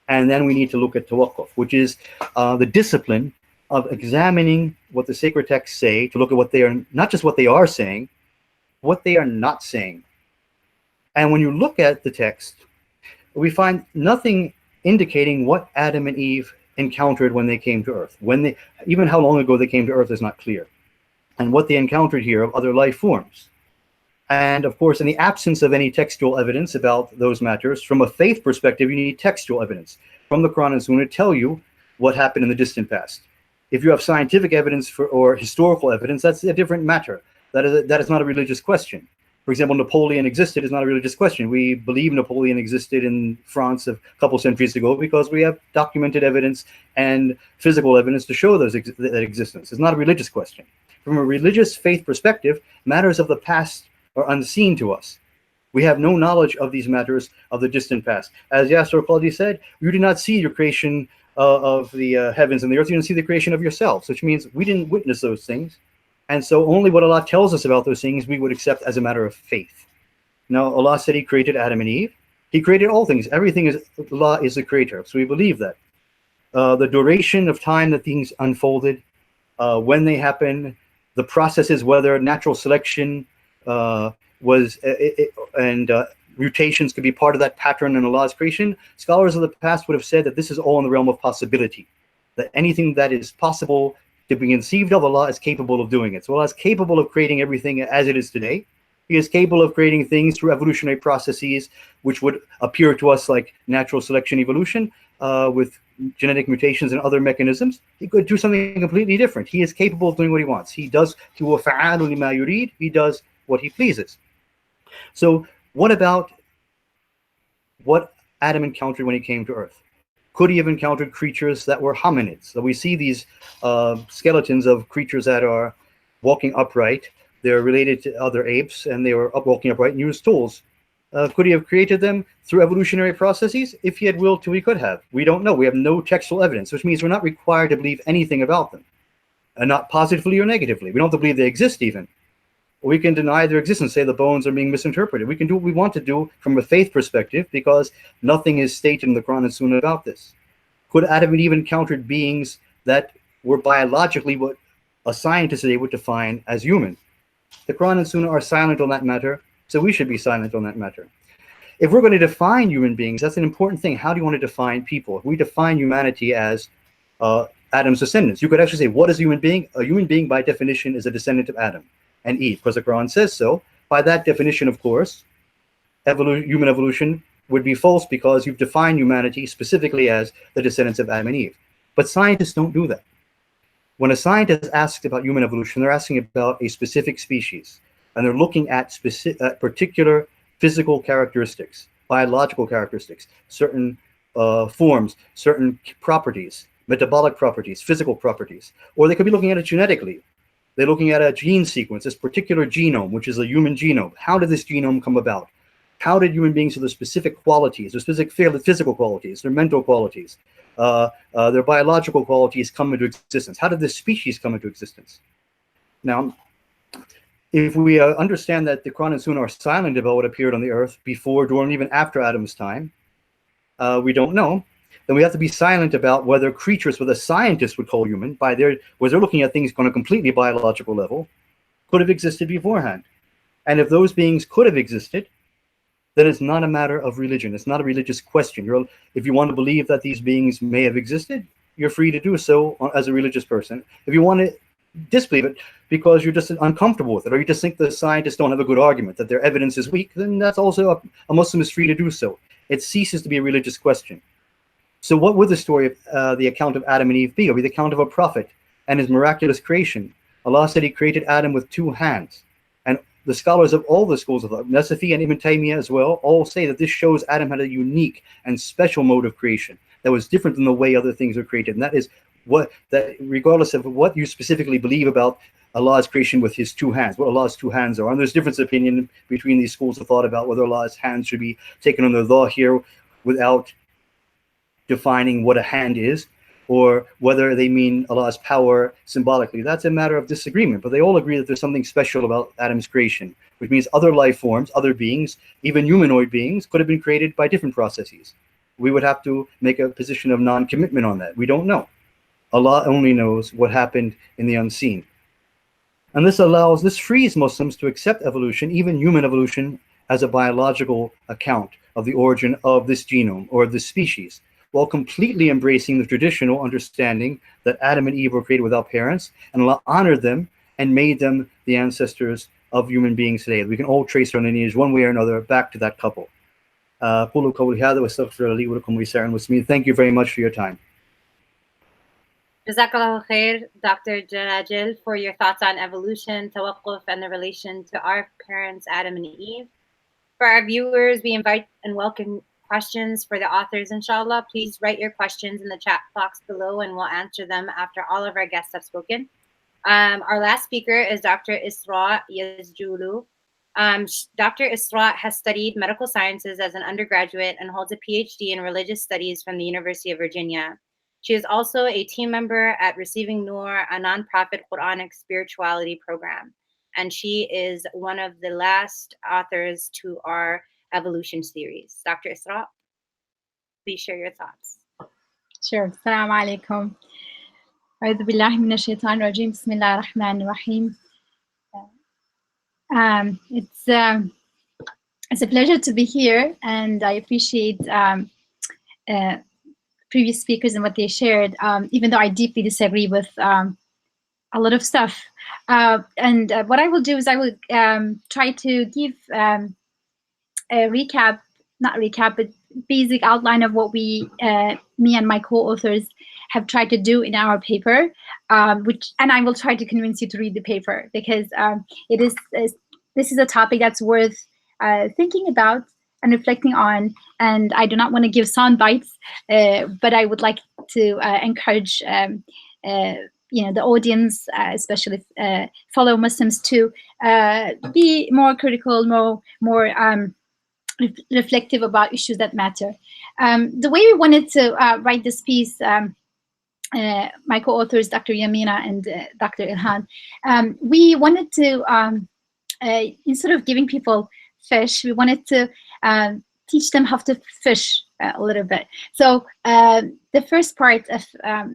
And then we need to look at tawaqquf, which is the discipline of examining what the sacred texts say, to look at what they are, not just what they are saying, what they are not saying. And when you look at the text, we find nothing indicating what Adam and Eve encountered when they came to Earth. Even how long ago they came to Earth is not clear. And what they encountered here of other life forms. And of course, in the absence of any textual evidence about those matters, from a faith perspective, you need textual evidence from the Quran and Sunnah to tell you what happened in the distant past. If you have scientific evidence or historical evidence, that's a different matter. That is not a religious question. For example, Napoleon existed is not a religious question. We believe Napoleon existed in France a couple centuries ago because we have documented evidence and physical evidence to show that existence. It's not a religious question. From a religious faith perspective, matters of the past are unseen to us. We have no knowledge of these matters of the distant past. As Yasser Qadhi said, you do not see your creation of the heavens and the earth. You didn't see the creation of yourselves, which means we didn't witness those things. And so only what Allah tells us about those things we would accept as a matter of faith. Now, Allah said He created Adam and Eve. He created all things. Everything is, Allah is the creator. So we believe that. The duration of time that things unfolded, when they happen, the processes, whether natural selection mutations could be part of that pattern in Allah's creation. Scholars of the past would have said that this is all in the realm of possibility, that anything that is possible to be conceived of, Allah is capable of doing it. So Allah is capable of creating everything as it is today. He is capable of creating things through evolutionary processes, which would appear to us like natural selection evolution, with genetic mutations and other mechanisms. He could do something completely different. He is capable of doing what He wants. He does He does what He pleases. So what about what Adam encountered when he came to Earth? Could he have encountered creatures that were hominids? So we see these skeletons of creatures that are walking upright. They're related to other apes, and they were walking upright and used tools. Could he have created them through evolutionary processes? If he had willed to, he could have. We don't know. We have no textual evidence, which means we're not required to believe anything about them, and not positively or negatively. We don't have to believe they exist even. We can deny their existence, say the bones are being misinterpreted. We can do what we want to do from a faith perspective because nothing is stated in the Quran and Sunnah about this. Could Adam and Eve encountered beings that were biologically what a scientist today would define as human? The Quran and Sunnah are silent on that matter, so we should be silent on that matter. If we're going to define human beings, that's an important thing. How do you want to define people? If we define humanity as Adam's descendants, you could actually say, what is a human being? A human being, by definition, is a descendant of Adam and Eve, because the Quran says so. By that definition, of course, human evolution would be false because you've defined humanity specifically as the descendants of Adam and Eve. But scientists don't do that. When a scientist asks about human evolution, they're asking about a specific species, and they're looking at particular physical characteristics, biological characteristics, certain forms, certain properties, metabolic properties, physical properties, or they could be looking at it genetically. They're looking at a gene sequence, this particular genome, which is a human genome. How did this genome come about? How did human beings have the specific qualities, their specific physical qualities, their mental qualities, their biological qualities come into existence? How did this species come into existence? Now, if we understand that the Quran and Sunnah are silent about what appeared on the earth before, during, even after Adam's time, we don't know. Then we have to be silent about whether creatures what a scientist would call human, where they're looking at things on a completely biological level, could have existed beforehand. And if those beings could have existed, then it's not a matter of religion. It's not a religious question. If you want to believe that these beings may have existed, you're free to do so as a religious person. If you want to disbelieve it because you're just uncomfortable with it, or you just think the scientists don't have a good argument, that their evidence is weak, then that's also a Muslim is free to do so. It ceases to be a religious question. So what would the story of the account of Adam and Eve be? It would be the account of a prophet and his miraculous creation. Allah said He created Adam with 2 hands. And the scholars of all the schools of thought, Nasafi and Ibn Taymiyyah as well, all say that this shows Adam had a unique and special mode of creation that was different than the way other things were created. And that is that regardless of what you specifically believe about Allah's creation with His 2 hands, what Allah's 2 hands are. And there's difference of opinion between these schools of thought about whether Allah's hands should be taken on the dhahir without defining what a hand is, or whether they mean Allah's power symbolically. That's a matter of disagreement, but they all agree that there's something special about Adam's creation, which means other life forms, other beings, even humanoid beings, could have been created by different processes. We would have to make a position of non-commitment on that. We don't know. Allah only knows what happened in the unseen. And this frees Muslims to accept evolution, even human evolution, as a biological account of the origin of this genome or this species, while completely embracing the traditional understanding that Adam and Eve were created without parents, and Allah honored them and made them the ancestors of human beings today. We can all trace our lineage one way or another back to that couple. Thank you very much for your time. Jazakallah khair, Dr. Jalajil, for your thoughts on evolution, tawaqquf, and the relation to our parents, Adam and Eve. For our viewers, we invite and welcome questions for the authors, inshallah. Please write your questions in the chat box below and we'll answer them after all of our guests have spoken. Our last speaker is Dr. Isra Yazjulu. Dr. Isra has studied medical sciences as an undergraduate and holds a PhD in religious studies from the University of Virginia. She is also a team member at Receiving Noor, a nonprofit Quranic spirituality program. And she is one of the last authors to our evolution series. Dr. Isra, please share your thoughts. Sure. Assalamu alaikum. أعوذ بالله من الشيطان الرجيم. بسم الله الرحمن الرحيم. It's a pleasure to be here, and I appreciate previous speakers and what they shared, even though I deeply disagree with a lot of stuff. And what I will do is I will try to give a recap, not recap, but basic outline of what me and my co-authors have tried to do in our paper, and I will try to convince you to read the paper, because this is a topic that's worth thinking about and reflecting on. And I do not want to give sound bites, but I would like to encourage the audience, especially fellow Muslims, to be more critical, more reflective about issues that matter. The way we wanted to write this piece, my co-authors, Dr. Yamina and Dr. Ilhan, we wanted to, instead of giving people fish, we wanted to teach them how to fish a little bit. So the first part of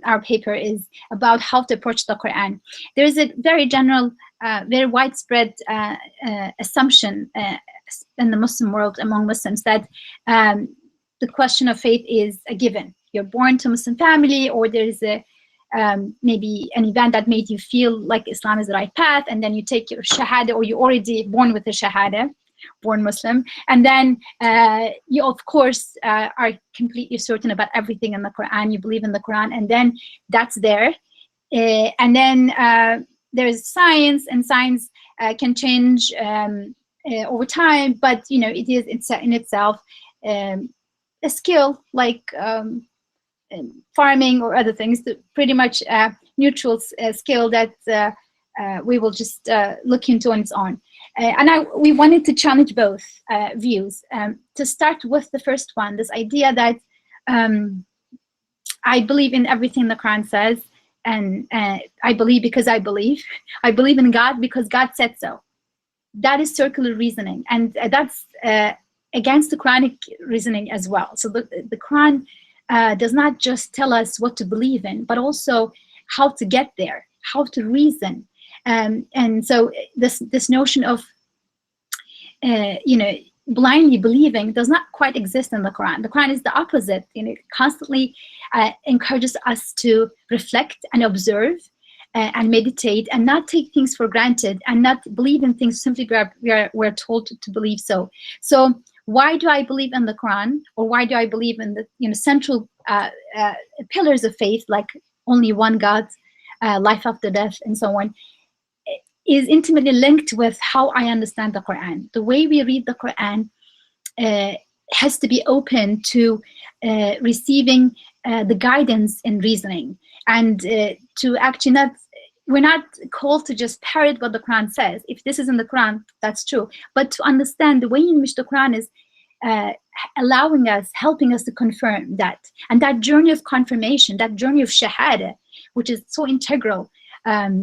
our paper is about how to approach the Quran. There is a very general, very widespread assumption in the Muslim world, among Muslims, that the question of faith is a given. You're born to a Muslim family, or there is a maybe an event that made you feel like Islam is the right path, and then you take your shahada, or you're already born with a shahada, born Muslim, and then you of course are completely certain about everything in the Quran. You believe in the Quran, and then that's there. And then there's science, and science can change over time, but it is in itself a skill like farming or other things, pretty much neutral skill that we will just look into on its own. And we wanted to challenge both views. To start with the first one, this idea that I believe in everything the Quran says, and I believe because I believe. I believe in God because God said so. That is circular reasoning, and that's against the Quranic reasoning as well. So the Quran does not just tell us what to believe in, but also how to get there, how to reason. And so this notion of blindly believing does not quite exist in the Quran. The Quran is the opposite. It constantly encourages us to reflect and observe and meditate, and not take things for granted, and not believe in things simply we're told to believe so. So why do I believe in the Quran, or why do I believe in the central pillars of faith, like only one God, life after death, and so on, is intimately linked with how I understand the Quran. The way we read the Quran has to be open to receiving the guidance in reasoning, and to actually we're not called to just parrot what the Quran says. If this is in the Quran, that's true. But to understand the way in which the Quran is allowing us, helping us to confirm that. And that journey of confirmation, that journey of shahada, which is so integral to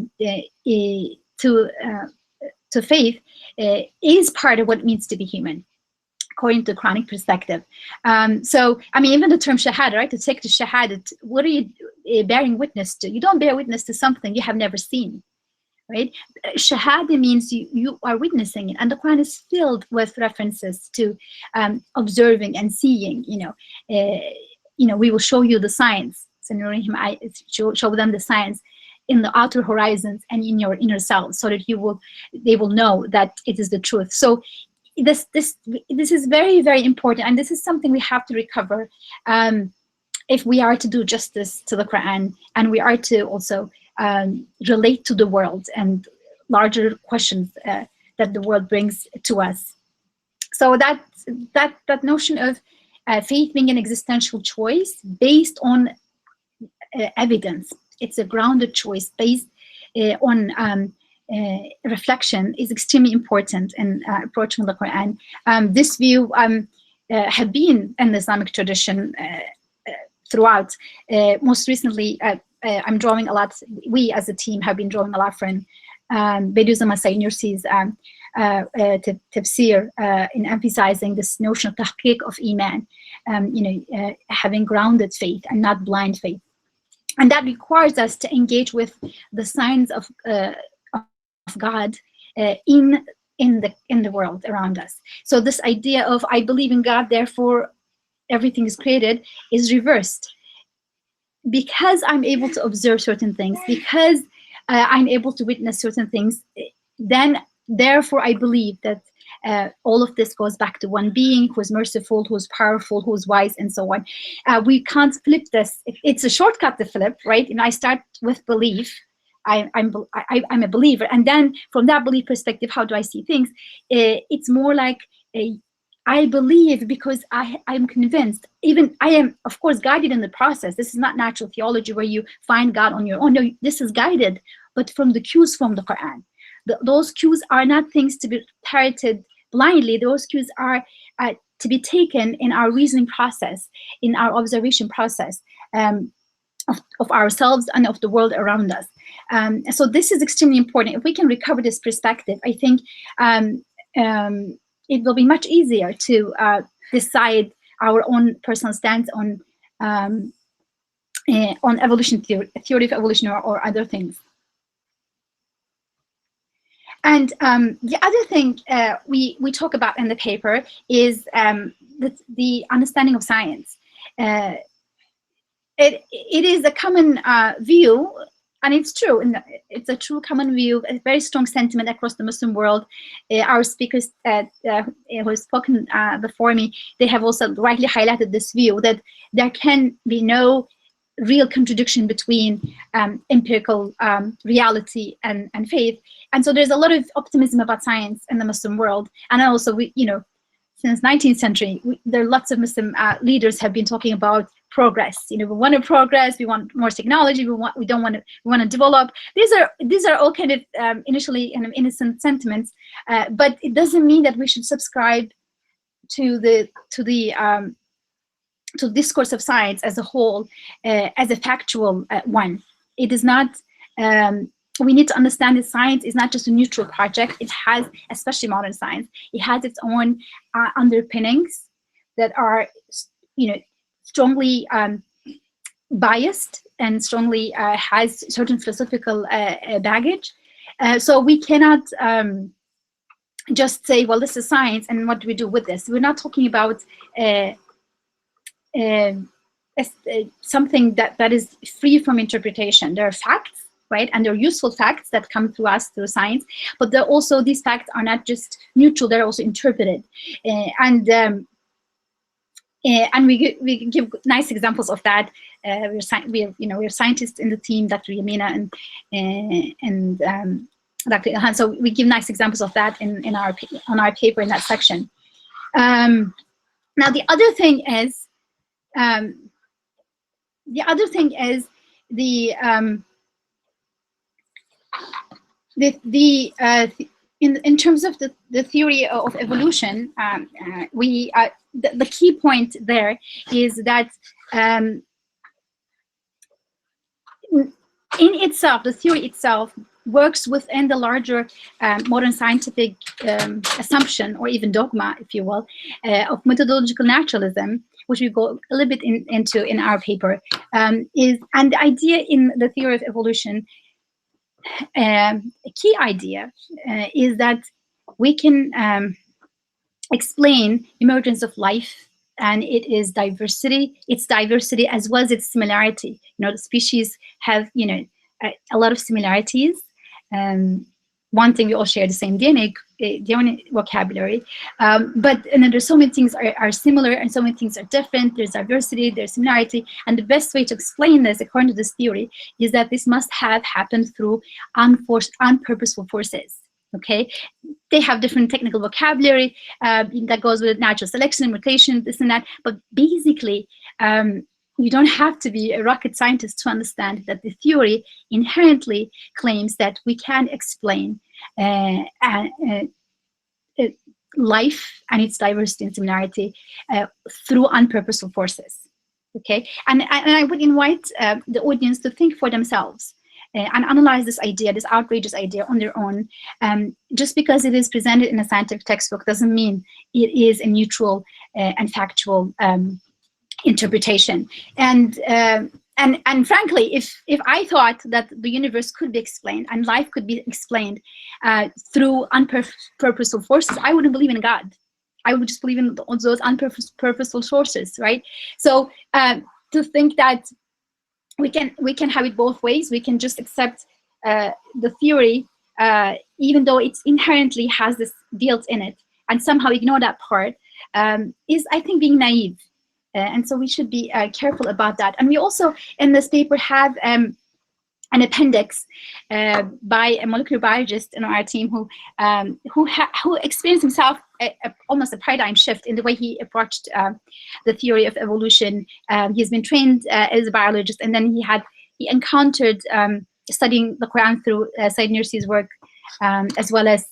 faith, is part of what it means to be human, according to the Quranic perspective. So, I mean, even the term shahada, right? To take the shahada, what are you bearing witness to? You don't bear witness to something you have never seen, right? Shahada means you are witnessing it, and the Quran is filled with references to observing and seeing. We will show you the signs. So show them the signs in the outer horizons and in your inner self, so that they will know that it is the truth. So this is very, very important, and this is something we have to recover. if we are to do justice to the Quran, and we are to also relate to the world and larger questions that the world brings to us. So that notion of faith being an existential choice based on evidence, it's a grounded choice based on reflection, is extremely important in approaching the Quran. This view have been in the Islamic tradition throughout. Most recently, I'm drawing a lot, we as a team have been drawing a lot from Bediüzzaman Said Nursi's tafsir in emphasizing this notion of tahqiq of iman, having grounded faith and not blind faith. And that requires us to engage with the signs of God in the world around us. So this idea of I believe in God, therefore everything is created, is reversed. Because I'm able to observe certain things, because I'm able to witness certain things, then therefore I believe that all of this goes back to one being who is merciful, who is powerful, who is wise, and so on. We can't flip this. It's a shortcut to flip, right? And I start with belief. I'm a believer, and then from that belief perspective, how do I see things? It's more like I believe because I'm convinced. Even I am, of course, guided in the process. This is not natural theology where you find God on your own. No, this is guided, but from the cues from the Quran. Those cues are not things to be parroted blindly. Those cues are to be taken in our reasoning process, in our observation process of ourselves and of the world around us. So this is extremely important. If we can recover this perspective, I think it will be much easier to decide our own personal stance on evolution theory of evolution or other things. And the other thing we talk about in the paper is the understanding of science. It is a common view, and it's true. It's a true common view, a very strong sentiment across the Muslim world. Our speakers who have spoken before me, they have also rightly highlighted this view that there can be no real contradiction between empirical reality and faith. And so there's a lot of optimism about science in the Muslim world. And also, since 19th century, there are lots of Muslim leaders have been talking about progress. We want to progress. We want more technology. We want to develop. These are all kind of initially kind of innocent sentiments, but it doesn't mean that we should subscribe to the discourse of science as a whole, as a factual one. It is not. We need to understand that science is not just a neutral project. It has, especially modern science, it has its own underpinnings that are, strongly biased and strongly has certain philosophical baggage. So we cannot just say, well, this is science, and what do we do with this? We're not talking about something that is free from interpretation. There are facts, right? And they're useful facts that come to us through science, but they're also, these facts are not just neutral, they're also interpreted. And we give nice examples of that. We're scientists in the team, Dr. Yamina and Dr. Ilhan. So we give nice examples of that on our paper in that section. Now the other thing is in terms of the theory of evolution, the key point there is that in itself, the theory itself works within the larger modern scientific assumption, or even dogma, if you will, of methodological naturalism, which we go a little bit into in our paper. And the idea in the theory of evolution, a key idea is that we can explain emergence of life, and it is diversity. It's diversity as well as its similarity. The species have a lot of similarities. One thing, we all share the same DNA vocabulary, but and then there's so many things are similar and so many things are different. There's diversity, there's similarity, and the best way to explain this, according to this theory, is that this must have happened through unpurposeful forces. Okay, they have different technical vocabulary that goes with natural selection, mutation, this and that, but basically, you don't have to be a rocket scientist to understand that the theory inherently claims that we can explain life and its diversity and similarity through unpurposeful forces. Okay, and I would invite the audience to think for themselves and analyze this idea, this outrageous idea, on their own. Just because it is presented in a scientific textbook doesn't mean it is a neutral and factual interpretation. And frankly, if I thought that the universe could be explained and life could be explained through unpurposeful forces, I wouldn't believe in God. I would just believe in those unpurposeful sources, right? So to think that we can have it both ways. We can just accept the theory, even though it inherently has this built in it, and somehow ignore that part, is, I think, being naive. And so we should be careful about that. And we also, in this paper, have an appendix by a molecular biologist in our team who experienced himself almost a paradigm shift in the way he approached the theory of evolution. He's been trained as a biologist, and then he encountered studying the Quran through Said Nursi's work, as well as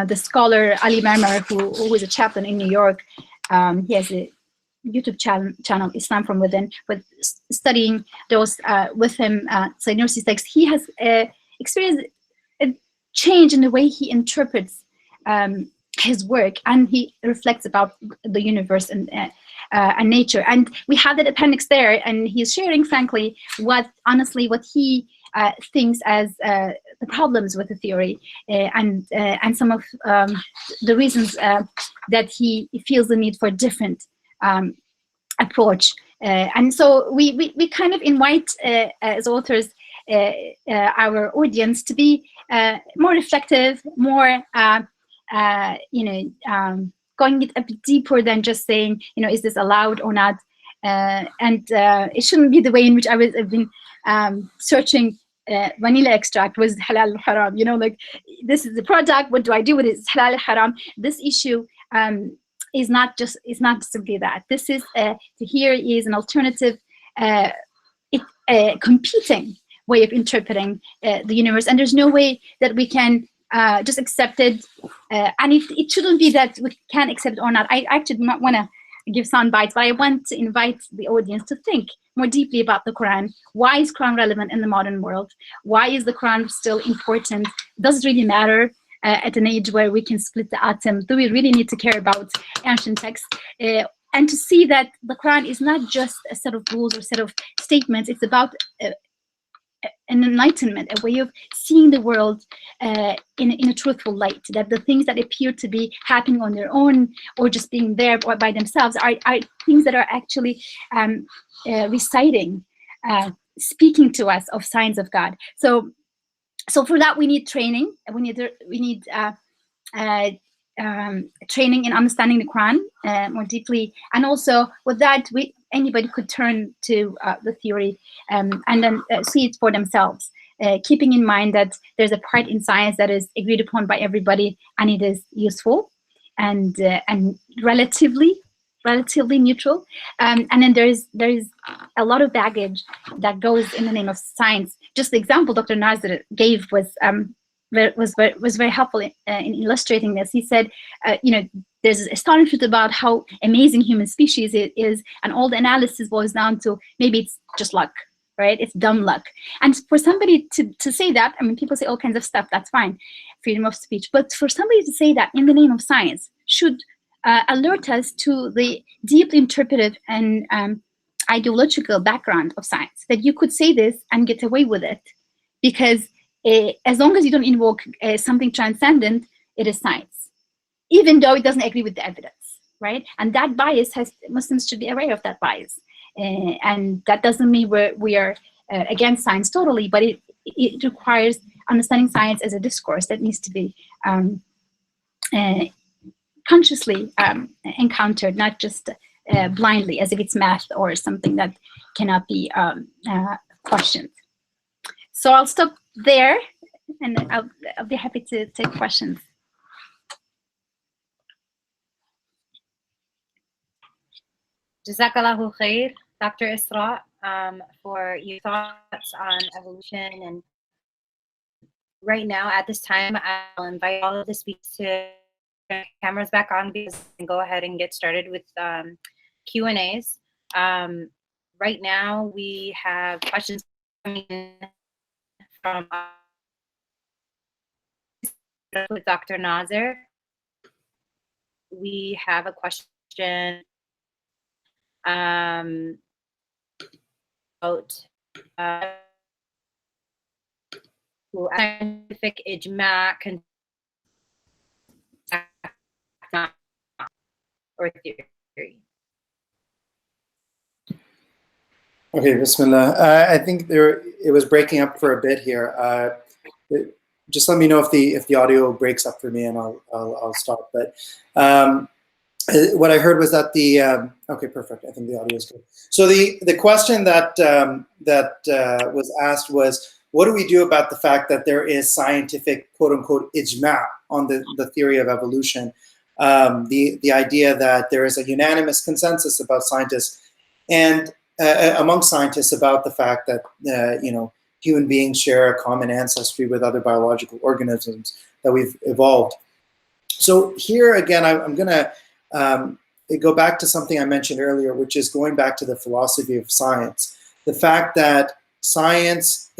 the scholar Ali Marmar, who is a chaplain in New York. He has a YouTube channel, Islam from Within, with studying those with him, Said Nursi's text. He has experienced a change in the way he interprets his work, and he reflects about the universe and nature. And we have that appendix there, and he's sharing, frankly, what he thinks as the problems with the theory, and some of the reasons that he feels the need for a different approach. And so we kind of invite, as authors, our audience to be more reflective, more going a bit deeper than just saying, is this allowed or not? And it shouldn't be the way in which I've been searching vanilla extract was halal haram. Like, this is the product. What do I do with it? It's halal haram. This issue is not simply that. This is here is an alternative, competing way of interpreting the universe, and there's no way that we can just accept it. And it shouldn't be that we can accept it or not. I actually do not want to give sound bites, but I want to invite the audience to think more deeply about the Quran. Why is Quran relevant in the modern world? Why is the Quran still important? Does it really matter at an age where we can split the atom? Do we really need to care about ancient texts? And to see that the Quran is not just a set of rules or set of statements. It's about an enlightenment, a way of seeing the world in a truthful light, that the things that appear to be happening on their own or just being there by themselves are things that are actually reciting, speaking to us of signs of God. So for that, we need training. We need training in understanding the Quran more deeply, and also with that, anybody could turn to the theory and then see it for themselves, keeping in mind that there's a part in science that is agreed upon by everybody, and it is useful and relatively neutral, and then there is a lot of baggage that goes in the name of science. Just the example Dr. Nazir gave was very helpful in illustrating this. He said, there's astonishment about how amazing human species it is, and all the analysis boils down to maybe it's just luck, right? It's dumb luck. And for somebody to say that, I mean, people say all kinds of stuff, that's fine, freedom of speech. But for somebody to say that in the name of science should alert us to the deeply interpretive and ideological background of science, that you could say this and get away with it, because as long as you don't invoke something transcendent, it is science, even though it doesn't agree with the evidence, right? And that bias Muslims should be aware of that bias. And that doesn't mean we are against science totally, but it requires understanding science as a discourse that needs to be consciously encountered, not just blindly, as if it's math or something that cannot be questioned. So I'll stop there, and I'll be happy to take questions. Jazakallahu khair, Dr. Isra, for your thoughts on evolution. And right now, at this time, I'll invite all of the speakers to turn cameras back on and go ahead and get started with Q&As. Right now, we have questions coming in from with Dr. Nazir. We have a question about scientific ijma or theory. Okay, Bismillah. I think it was breaking up for a bit here. Just let me know if the audio breaks up for me, and I'll stop. But what I heard was that okay, perfect. I think the audio is good. So the question that was asked was, what do we do about the fact that there is scientific quote unquote ijma on the theory of evolution? The idea that there is a unanimous consensus about scientists and among scientists about the fact that human beings share a common ancestry with other biological organisms that we've evolved. So here again, I'm going to go back to something I mentioned earlier, which is going back to the philosophy of science. The fact that science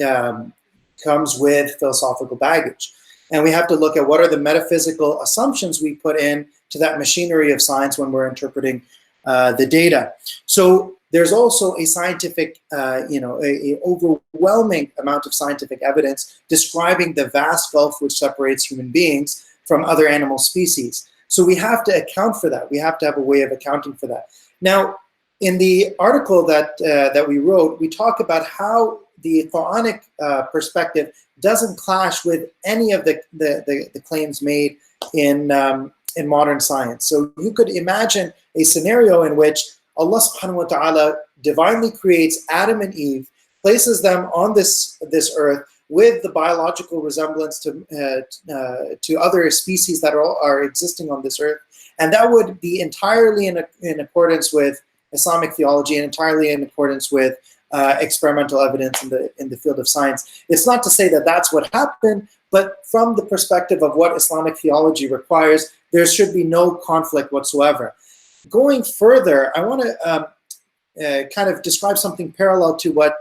comes with philosophical baggage. And we have to look at what are the metaphysical assumptions we put in to that machinery of science when we're interpreting the data. So there's also a scientific, a overwhelming amount of scientific evidence describing the vast gulf which separates human beings from other animal species. So we have to account for that. We have to have a way of accounting for that. Now, in the article that we wrote, we talk about how the Quranic perspective doesn't clash with any of the claims made in modern science. So you could imagine a scenario in which Allah subhanahu wa ta'ala divinely creates Adam and Eve, places them on this earth with the biological resemblance to other species that are existing on this earth. And that would be entirely in accordance with Islamic theology and entirely in accordance with experimental evidence in the field of science. It's not to say that that's what happened, but from the perspective of what Islamic theology requires, there should be no conflict whatsoever. Going further, I want to kind of describe something parallel to what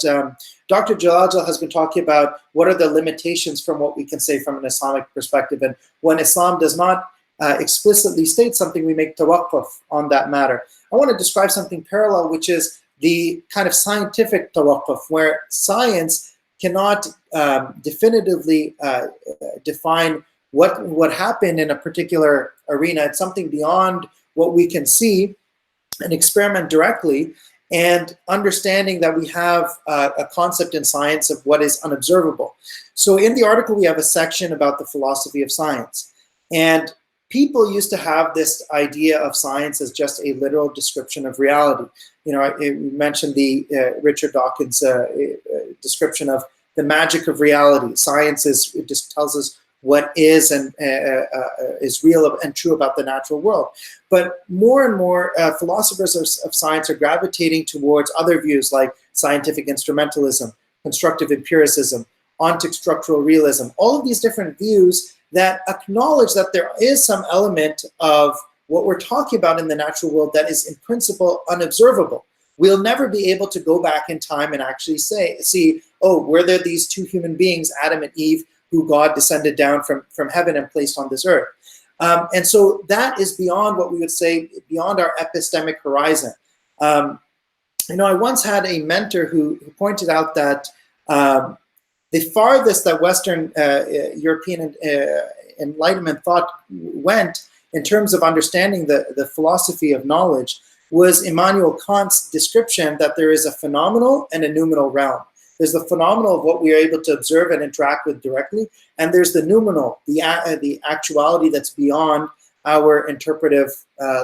Dr. Jalal has been talking about. What are the limitations from what we can say from an Islamic perspective? And when Islam does not explicitly state something, we make tawaqquf on that matter. I want to describe something parallel, which is the kind of scientific tawaqquf, where science cannot definitively define what happened in a particular arena. It's something beyond what we can see and experiment directly, and understanding that we have a concept in science of what is unobservable. So in the article, we have a section about the philosophy of science. And people used to have this idea of science as just a literal description of reality. You know, I mentioned the Richard Dawkins' description of the magic of reality. Science it just tells us what is and is real and true about the natural world. But more and more philosophers of science are gravitating towards other views like scientific instrumentalism, constructive empiricism, ontic structural realism, all of these different views that acknowledge that there is some element of what we're talking about in the natural world that is in principle unobservable. We'll never be able to go back in time and actually see, oh, were there these two human beings, Adam and Eve, who God descended down from heaven and placed on this earth. And so that is beyond what we would say, beyond our epistemic horizon. You know, I once had a mentor who pointed out that the farthest that Western European Enlightenment thought went in terms of understanding the philosophy of knowledge was Immanuel Kant's description that there is a phenomenal and a noumenal realm. There's the phenomenal of what we are able to observe and interact with directly, and there's the noumenal, the actuality that's beyond our interpretive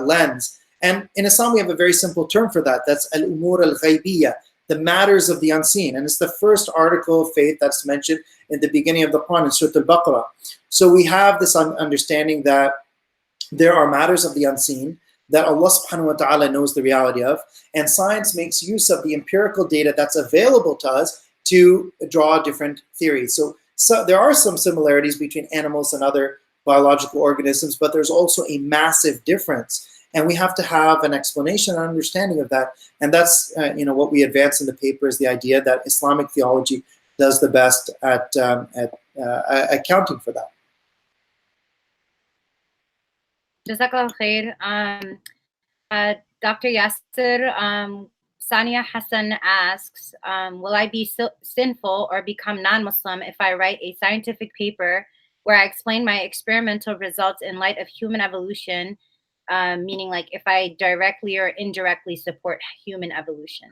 lens. And in Islam, we have a very simple term for that. That's al-umur al-ghaybiyya, the matters of the unseen. And it's the first article of faith that's mentioned in the beginning of the Quran in Surah Al-Baqarah. So we have this understanding that there are matters of the unseen that Allah subhanahu wa ta'ala knows the reality of, and science makes use of the empirical data that's available to us to draw different theories. So there are some similarities between animals and other biological organisms, but there's also a massive difference. And we have to have an explanation and understanding of that. And that's what we advance in the paper is the idea that Islamic theology does the best at accounting for that. Jazakallah khair. Dr. Yasser, Sania Hassan asks, will I be sinful or become non-Muslim if I write a scientific paper where I explain my experimental results in light of human evolution, meaning like if I directly or indirectly support human evolution?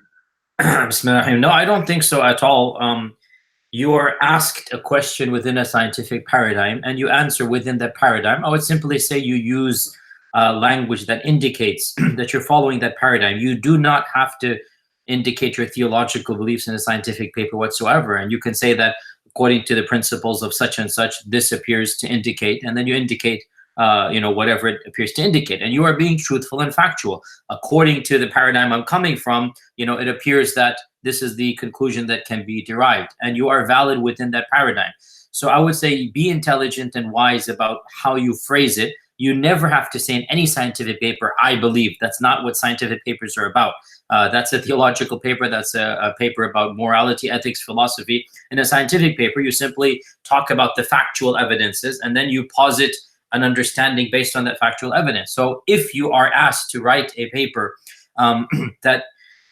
No, I don't think so at all. You are asked a question within a scientific paradigm and you answer within that paradigm. I would simply say you use language that indicates that you're following that paradigm. You do not have to indicate your theological beliefs in a scientific paper whatsoever. And you can say that according to the principles of such and such, this appears to indicate, and then you indicate whatever it appears to indicate, and you are being truthful and factual. According to the paradigm I'm coming from, it appears that this is the conclusion that can be derived, and you are valid within that paradigm. So I would say be intelligent and wise about how you phrase it. You never have to say in any scientific paper, I believe. That's not what scientific papers are about. That's a theological paper. That's a paper about morality, ethics, philosophy. In a scientific paper, you simply talk about the factual evidences, and then you posit an understanding based on that factual evidence. So if you are asked to write a paper that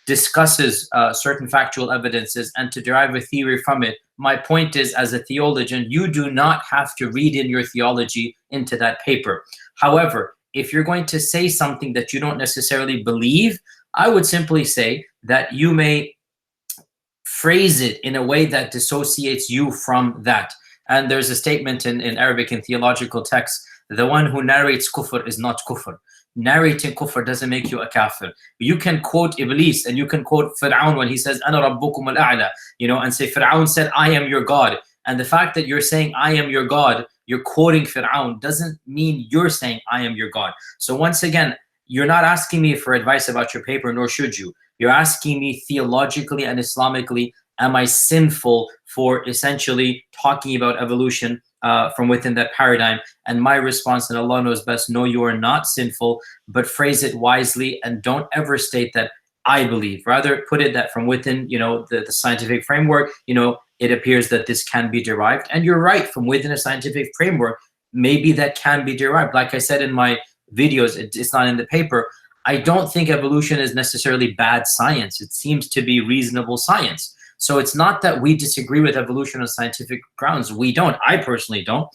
discusses certain factual evidences and to derive a theory from it, my point is, as a theologian, you do not have to read in your theology into that paper. However, if you're going to say something that you don't necessarily believe, I would simply say that you may phrase it in a way that dissociates you from that. And there's a statement in Arabic in theological texts, the one who narrates kufr is not kufr. Narrating kufr doesn't make you a kafir. You can quote Iblis and you can quote Fir'aun when he says, Ana rabbukum al-a'la, and say, Fir'aun said, I am your God. And the fact that you're saying, I am your God, you're quoting Fir'aun, doesn't mean you're saying, I am your God. So once again, you're not asking me for advice about your paper, nor should you. You're asking me theologically and Islamically, am I sinful for essentially talking about evolution from within that paradigm? And my response, and Allah knows best, no, you are not sinful, but phrase it wisely and don't ever state that I believe. Rather put it that from within, the scientific framework, it appears that this can be derived. And you're right, from within a scientific framework, maybe that can be derived. Like I said in my videos, it's not in the paper, I don't think evolution is necessarily bad science. It seems to be reasonable science. So it's not that we disagree with evolution on scientific grounds. We don't. I personally don't.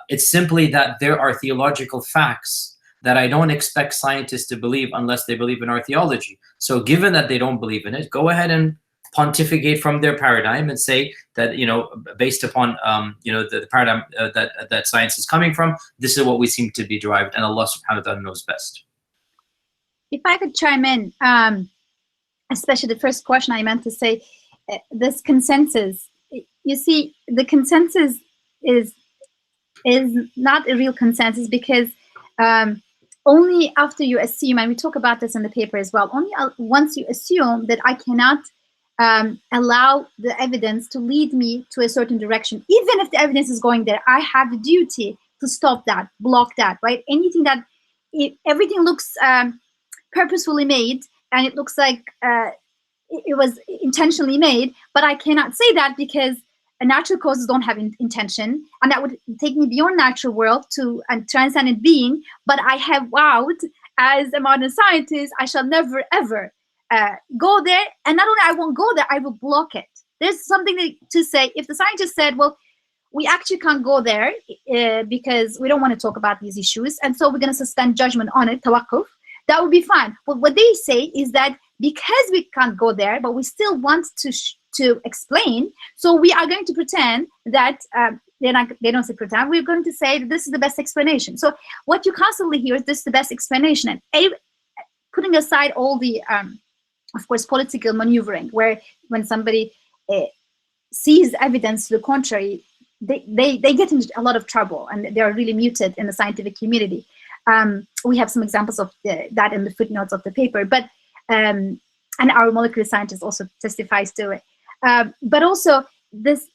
It's simply that there are theological facts that I don't expect scientists to believe unless they believe in our theology. So given that they don't believe in it, go ahead and pontificate from their paradigm and say that, based upon, the paradigm that science is coming from, this is what we seem to be derived, and Allah subhanahu wa ta'ala knows best. If I could chime in, especially the first question, I meant to say, this consensus, you see, the consensus is not a real consensus, because only after you assume, and we talk about this in the paper as well, only once you assume that I cannot allow the evidence to lead me to a certain direction, even if the evidence is going there, I have the duty to stop that, block that, right? Anything that, everything looks purposefully made, and it looks like it was intentionally made, but I cannot say that because natural causes don't have intention, and that would take me beyond natural world to a transcendent being. But I have vowed, as a modern scientist, I shall never ever go there. And not only I won't go there, I will block it. There's something to say. If the scientist said, well, we actually can't go there because we don't want to talk about these issues, and so we're going to suspend judgment on it, tawakkuf, that would be fine. But what they say is that because we can't go there, but we still want to explain. So we are going to pretend that they don't say pretend. We're going to say that this is the best explanation. So what you constantly hear is this is the best explanation, and putting aside all the, of course, political maneuvering, where when somebody sees evidence to the contrary, they get into a lot of trouble, and they are really muted in the scientific community. We have some examples of that in the footnotes of the paper, but and our molecular scientist also testifies to it. But also this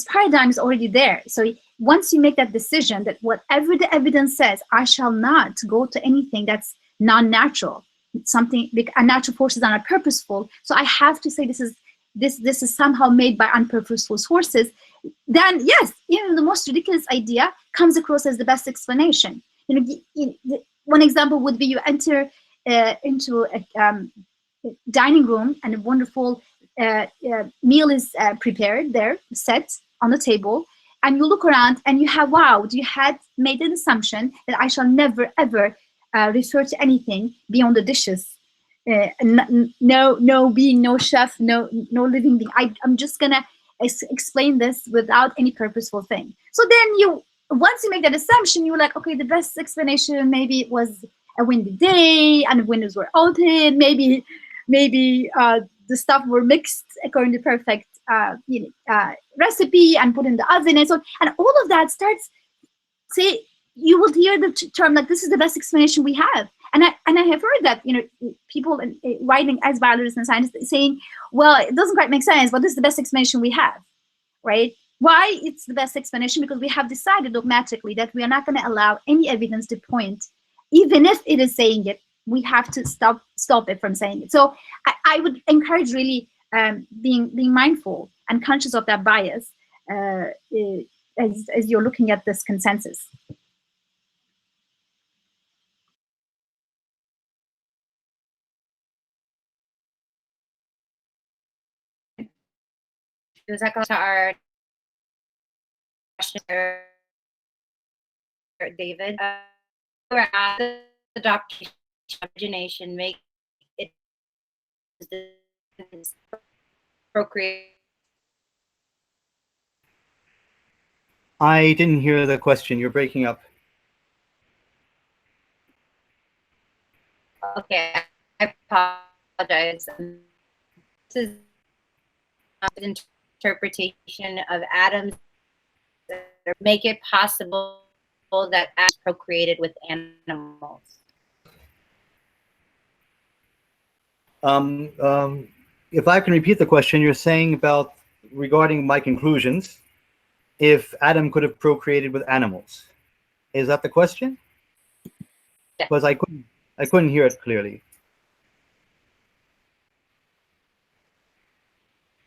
paradigm is already there. So once you make that decision that whatever the evidence says, I shall not go to anything that's non-natural, something unnatural forces are not purposeful. So I have to say this is somehow made by unpurposeful sources. Then yes, even the most ridiculous idea comes across as the best explanation. One example would be you enter into a dining room, and a wonderful meal is prepared there, set on the table, and you look around and you had made an assumption that I shall never ever refer to anything beyond the dishes. No chef, no living being. I'm just gonna explain this without any purposeful thing. So then once you make that assumption, you're like, okay, the best explanation maybe it was a windy day and the windows were open. Maybe the stuff were mixed according to perfect recipe and put in the oven and so on. And all of that starts, say, you will hear the term like, this is the best explanation we have. And I have heard that, people writing as biologists and scientists saying, well, it doesn't quite make sense, but this is the best explanation we have, right? Why it's the best explanation? Because we have decided dogmatically that we are not going to allow any evidence to point, even if it is saying it, we have to stop it from saying it. So I would encourage really being mindful and conscious of that bias as you're looking at this consensus. Does that go to our question, David? We're at the adoption origination make it procreate. I didn't hear the question. You're breaking up. Okay, I apologize. This is interpretation of atoms that make it possible that atoms procreated with animals. If I can repeat the question, you're saying about regarding my conclusions, if Adam could have procreated with animals. Is that the question? Yes. Because I couldn't hear it clearly.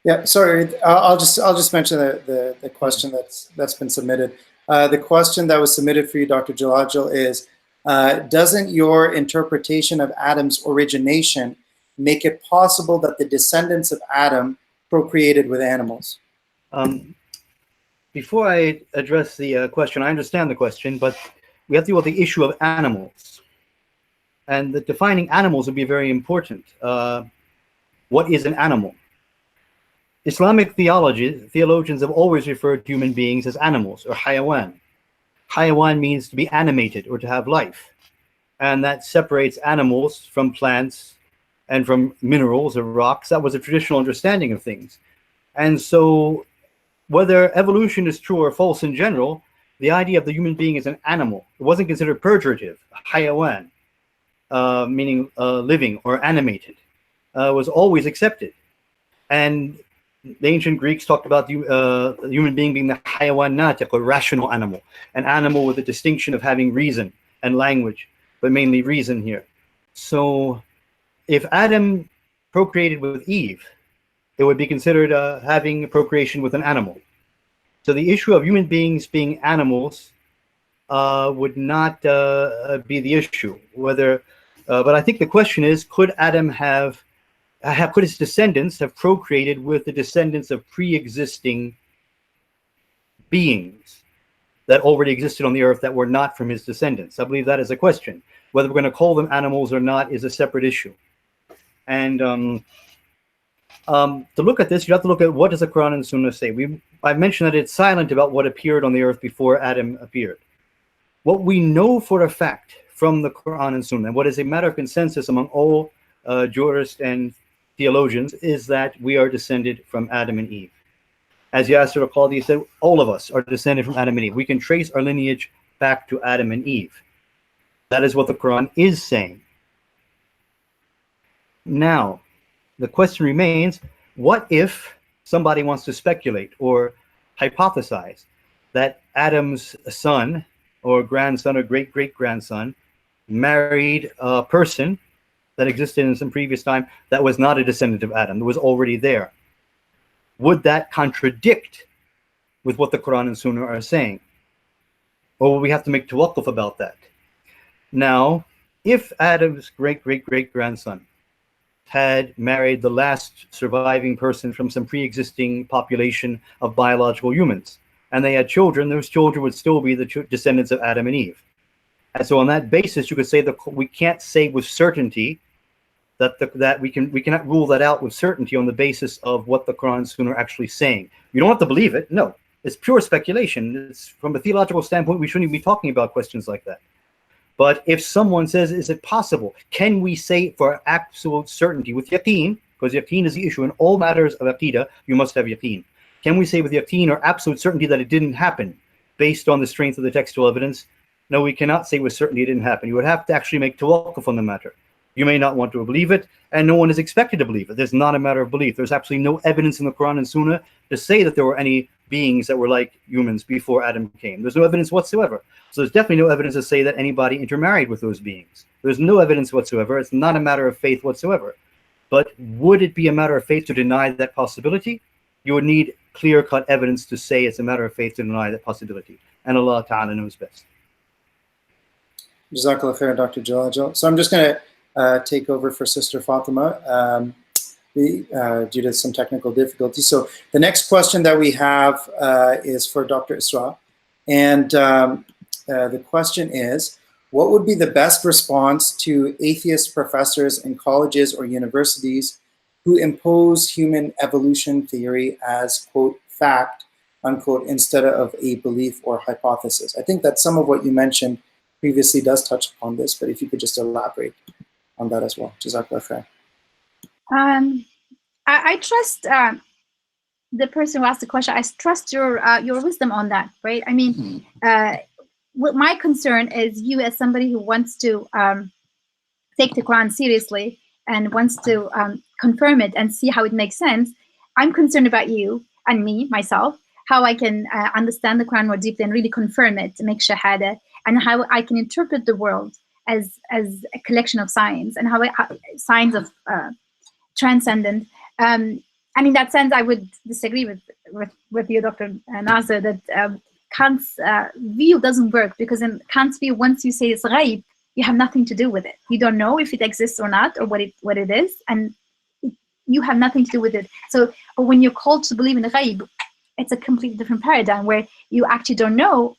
Yeah, sorry. I'll just mention the question that's been submitted. The question that was submitted for you, Dr. Jalajal, is doesn't your interpretation of Adam's origination make it possible that the descendants of Adam procreated with animals? Before I address the question, I understand the question, but we have to deal with the issue of animals. And the defining animals would be very important. What is an animal? Islamic theologians have always referred to human beings as animals, or hayawan. Hayawan means to be animated or to have life. And that separates animals from plants and from minerals or rocks. That was a traditional understanding of things. And so whether evolution is true or false in general, the idea of the human being as an animal, it wasn't considered pejorative. Hayawan, meaning living or animated, was always accepted. And the ancient Greeks talked about the human being the hayawan natiq, or rational animal, an animal with the distinction of having reason and language, but mainly reason here. So if Adam procreated with Eve, it would be considered having procreation with an animal. So the issue of human beings being animals would not be the issue. But I think the question is, could Adam could his descendants have procreated with the descendants of pre-existing beings that already existed on the earth that were not from his descendants? I believe that is a question. Whether we're going to call them animals or not is a separate issue. And to look at this, you have to look at what does the Quran and Sunnah say. I mentioned that it's silent about what appeared on the earth before Adam appeared. What we know for a fact from the Quran and Sunnah, and what is a matter of consensus among all jurists and theologians, is that we are descended from Adam and Eve. As Yasser al-Qadhi said, all of us are descended from Adam and Eve. We can trace our lineage back to Adam and Eve. That is what the Quran is saying. Now, the question remains, what if somebody wants to speculate or hypothesize that Adam's son or grandson or great-great-grandson married a person that existed in some previous time that was not a descendant of Adam, that was already there? Would that contradict with what the Quran and Sunnah are saying? Or will we have to make tawakkuf about that? Now, if Adam's great-great-great-grandson had married the last surviving person from some pre-existing population of biological humans, and they had children, those children would still be the descendants of Adam and Eve. And so on that basis, you could say that we can't say with certainty that we cannot rule that out with certainty on the basis of what the Quran and Sunnah are actually saying. You don't have to believe it. No, it's pure speculation. It's, from a theological standpoint, we shouldn't even be talking about questions like that. But if someone says, is it possible? Can we say for absolute certainty with yaqeen, because yaqeen is the issue in all matters of aqidah, you must have yaqeen. Can we say with yaqeen or absolute certainty that it didn't happen based on the strength of the textual evidence? No, we cannot say with certainty it didn't happen. You would have to actually make tawakkuf on the matter. You may not want to believe it, and no one is expected to believe it. There's not a matter of belief. There's absolutely no evidence in the Quran and Sunnah to say that there were any beings that were like humans before Adam came. There's no evidence whatsoever. So there's definitely no evidence to say that anybody intermarried with those beings. There's no evidence whatsoever. It's not a matter of faith whatsoever. But would it be a matter of faith to deny that possibility? You would need clear-cut evidence to say it's a matter of faith to deny that possibility. And Allah Ta'ala knows best. Jazakallah khair, Dr. Jalal. So I'm just going to take over for Sister Fatima due to some technical difficulties. So the next question that we have is for Dr. Isra. And the question is, what would be the best response to atheist professors in colleges or universities who impose human evolution theory as, quote, fact, unquote, instead of a belief or hypothesis? I think that some of what you mentioned previously does touch upon this, but if you could just elaborate on that as well. Jazakallah khair. I trust the person who asked the question. I trust your wisdom on that, right? I mean, what my concern is you as somebody who wants to take the Quran seriously and wants to confirm it and see how it makes sense. I'm concerned about you and me, myself, how I can understand the Quran more deeply and really confirm it, make shahada, and how I can interpret the world as a collection of signs and how signs of transcendent. And in that sense, I would disagree with you, Dr. Nasser, that Kant's view doesn't work, because in Kant's view, once you say it's ghaib, you have nothing to do with it. You don't know if it exists or not, or what it is, and you have nothing to do with it. So when you're called to believe in the ghaib, it's a completely different paradigm where you actually don't know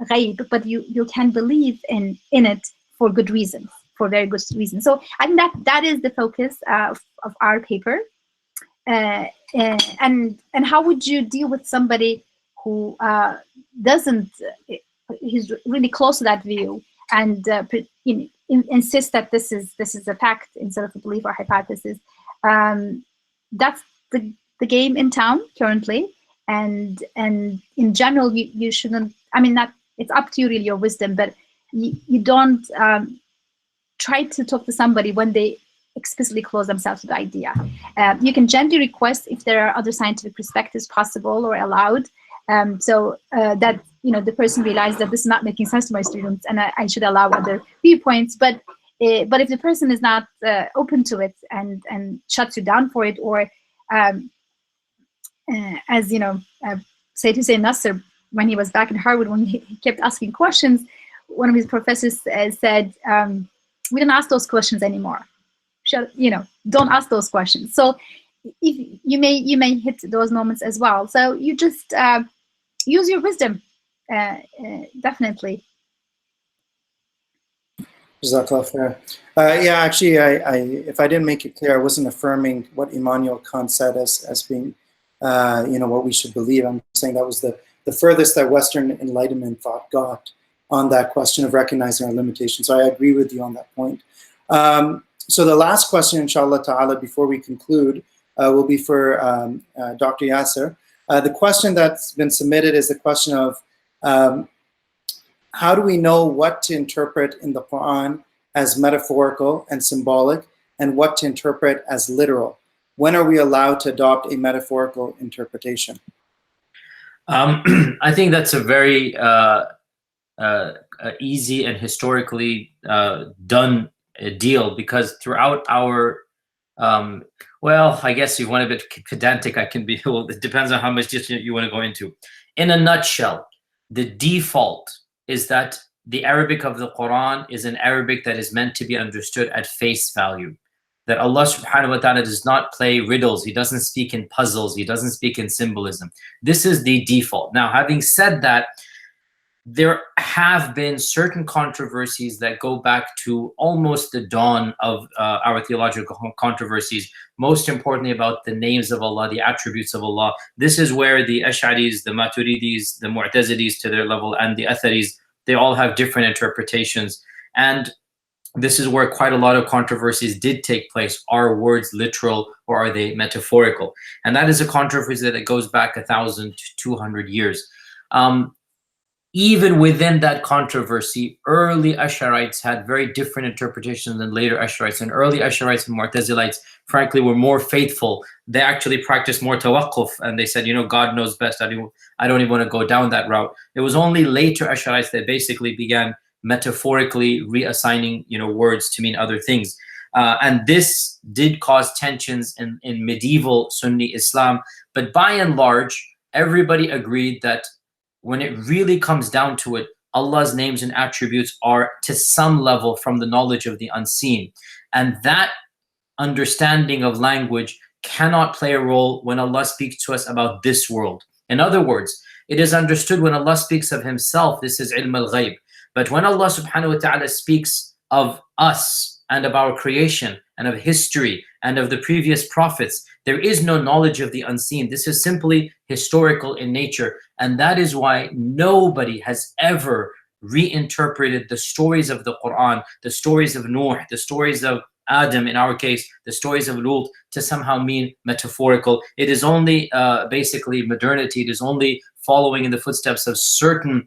ghaib, but you can believe in it for good reasons, for very good reasons. So I think that is the focus of our paper. And how would you deal with somebody who he's really close to that view and insists that this is a fact instead of a belief or hypothesis? That's the game in town currently, and in general you shouldn't. I mean, it's up to you, really, your wisdom, but you don't try to talk to somebody when they explicitly close themselves to the idea. You can gently request if there are other scientific perspectives possible or allowed, so that the person realizes that this is not making sense to my students and I should allow other viewpoints. But if the person is not open to it and shuts you down for it, or as Sayyid Hussein Nasser, when he was back in Harvard, when he kept asking questions, one of his professors said, we don't ask those questions anymore. Don't ask those questions. So if you may hit those moments as well. So you just use your wisdom, definitely. Jazakallah khair. Yeah, actually, if I didn't make it clear, I wasn't affirming what Immanuel Kant said as being, what we should believe. I'm saying that was the furthest that Western Enlightenment thought got on that question of recognizing our limitations. So I agree with you on that point. So the last question, inshallah ta'ala, before we conclude, will be for Dr. Yasser. The question that's been submitted is the question of how do we know what to interpret in the Quran as metaphorical and symbolic, and what to interpret as literal? When are we allowed to adopt a metaphorical interpretation? I think that's a very easy and historically done deal, because throughout our well, I guess you want a bit pedantic, I can be, well, it depends on how much you want to go into. In a nutshell, the default is that the Arabic of the Quran is an Arabic that is meant to be understood at face value. That Allah subhanahu wa ta'ala does not play riddles. He doesn't speak in puzzles. He doesn't speak in symbolism. This is the default. Now, having said that, there have been certain controversies that go back to almost the dawn of our theological controversies, most importantly about the names of Allah, the attributes of Allah. This is where the Ash'aris, the Maturidis, the Mu'tazilis to their level, and the Atharis, they all have different interpretations. And this is where quite a lot of controversies did take place. Are words literal or are they metaphorical? And that is a controversy that goes back 1,000 to 200 years. Even within that controversy, early Ash'arites had very different interpretations than later Ash'arites. And early Ash'arites and Mu'tazilites, frankly, were more faithful. They actually practiced more tawaqquf, and they said, God knows best. I don't even want to go down that route. It was only later Ash'arites that basically began metaphorically reassigning, words to mean other things. And this did cause tensions in medieval Sunni Islam. But by and large, everybody agreed that when it really comes down to it, Allah's names and attributes are to some level from the knowledge of the unseen. And that understanding of language cannot play a role when Allah speaks to us about this world. In other words, it is understood when Allah speaks of himself, this is ilm al-ghayb. But when Allah subhanahu wa ta'ala speaks of us and of our creation and of history and of the previous prophets, there is no knowledge of the unseen. This is simply historical in nature. And that is why nobody has ever reinterpreted the stories of the Quran, the stories of Nuh, the stories of Adam, in our case, the stories of Lut, to somehow mean metaphorical. It is only basically modernity. It is only following in the footsteps of certain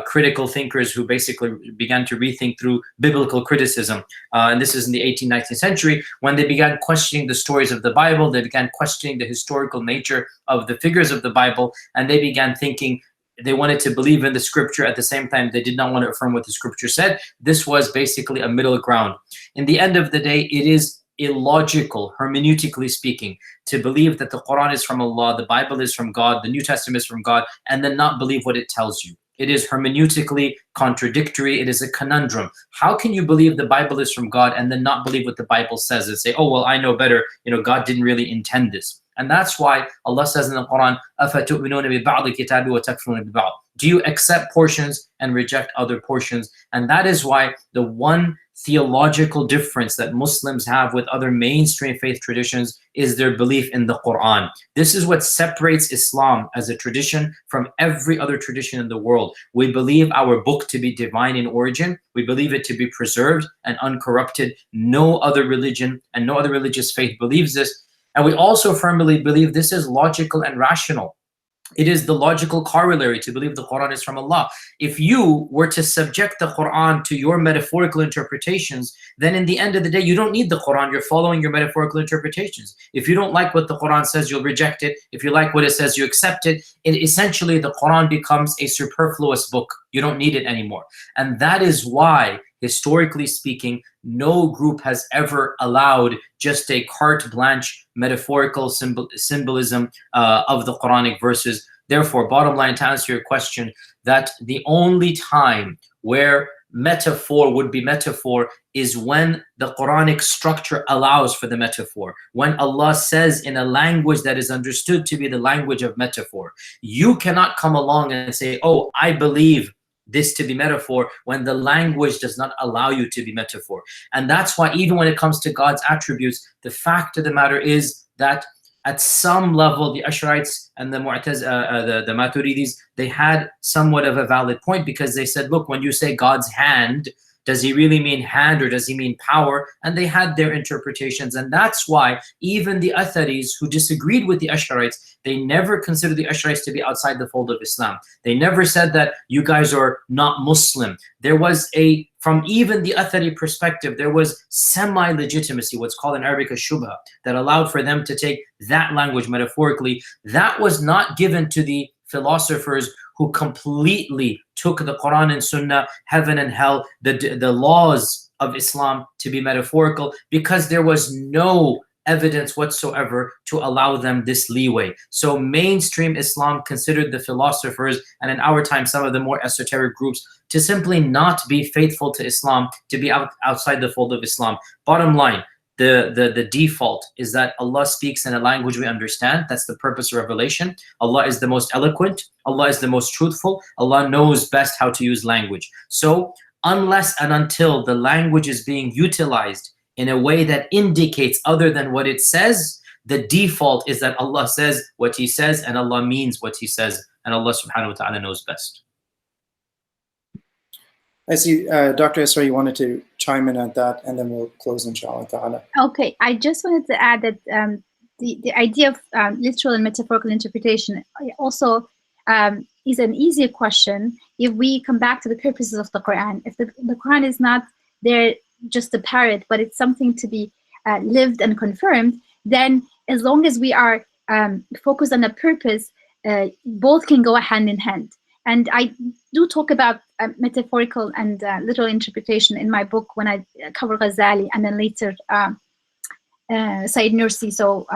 critical thinkers who basically began to rethink through biblical criticism. And this is in the 18th, 19th century, when they began questioning the stories of the Bible. They began questioning the historical nature of the figures of the Bible, and they began thinking they wanted to believe in the scripture. At the same time, they did not want to affirm what the scripture said. This was basically a middle ground. In the end of the day, it is illogical, hermeneutically speaking, to believe that the Quran is from Allah, the Bible is from God, the New Testament is from God, and then not believe what it tells you. It is hermeneutically contradictory. It is a conundrum. How can you believe the Bible is from God and then not believe what the Bible says and say, oh, well, I know better. God didn't really intend this. And that's why Allah says in the Quran, أَفَتُؤْمِنُونَ بِبَعْضِ الْكِتَابِ وَتَكْفُرُونَ بِبَعْضِ. Do you accept portions and reject other portions? And that is why the one theological difference that Muslims have with other mainstream faith traditions is their belief in the Quran. This is what separates Islam as a tradition from every other tradition in the world. We believe our book to be divine in origin. We believe it to be preserved and uncorrupted. No other religion and no other religious faith believes this. And we also firmly believe this is logical and rational. It is the logical corollary to believe the Quran is from Allah. If you were to subject the Quran to your metaphorical interpretations, then in the end of the day, you don't need the Quran. You're following your metaphorical interpretations. If you don't like what the Quran says, you'll reject it. If you like what it says, you accept it. Essentially, the Quran becomes a superfluous book. You don't need it anymore. And that is why, historically speaking, no group has ever allowed just a carte blanche metaphorical symbolism of the Quranic verses. Therefore, bottom line, to answer your question, that the only time where metaphor would be metaphor is when the Quranic structure allows for the metaphor. When Allah says in a language that is understood to be the language of metaphor. You cannot come along and say, oh, I believe this to be metaphor when the language does not allow you to be metaphor. And that's why even when it comes to God's attributes, the fact of the matter is that at some level, the Ash'arites and the the Maturidis, they had somewhat of a valid point, because they said, look, when you say God's hand, does he really mean hand or does he mean power? And they had their interpretations. And that's why even the Atharis who disagreed with the Ash'arites, they never considered the Ash'arites to be outside the fold of Islam. They never said that you guys are not Muslim. There was from even the Athari perspective, there was semi-legitimacy, what's called in Arabic a shubha, that allowed for them to take that language metaphorically. That was not given to the philosophers who completely took the Quran and Sunnah, heaven and hell, the laws of Islam to be metaphorical, because there was no evidence whatsoever to allow them this leeway. So mainstream Islam considered the philosophers, and in our time some of the more esoteric groups, to simply not be faithful to Islam, to be outside the fold of Islam. Bottom line, the default is that Allah speaks in a language we understand. That's the purpose of revelation. Allah is the most eloquent. Allah is the most truthful. Allah knows best how to use language. So unless and until the language is being utilized in a way that indicates other than what it says, the default is that Allah says what he says and Allah means what he says, and Allah subhanahu wa ta'ala knows best. I see, Dr. Isra, you wanted to chime in at that, and then we'll close, inshallah ta'ala. Okay, I just wanted to add that the idea of literal and metaphorical interpretation also is an easier question if we come back to the purposes of the Quran. If the Quran is not there just a parrot, but it's something to be lived and confirmed, then as long as we are focused on a purpose, both can go hand in hand. And I do talk about metaphorical and literal interpretation in my book when I cover Ghazali, and then later Sayyid Nursi. So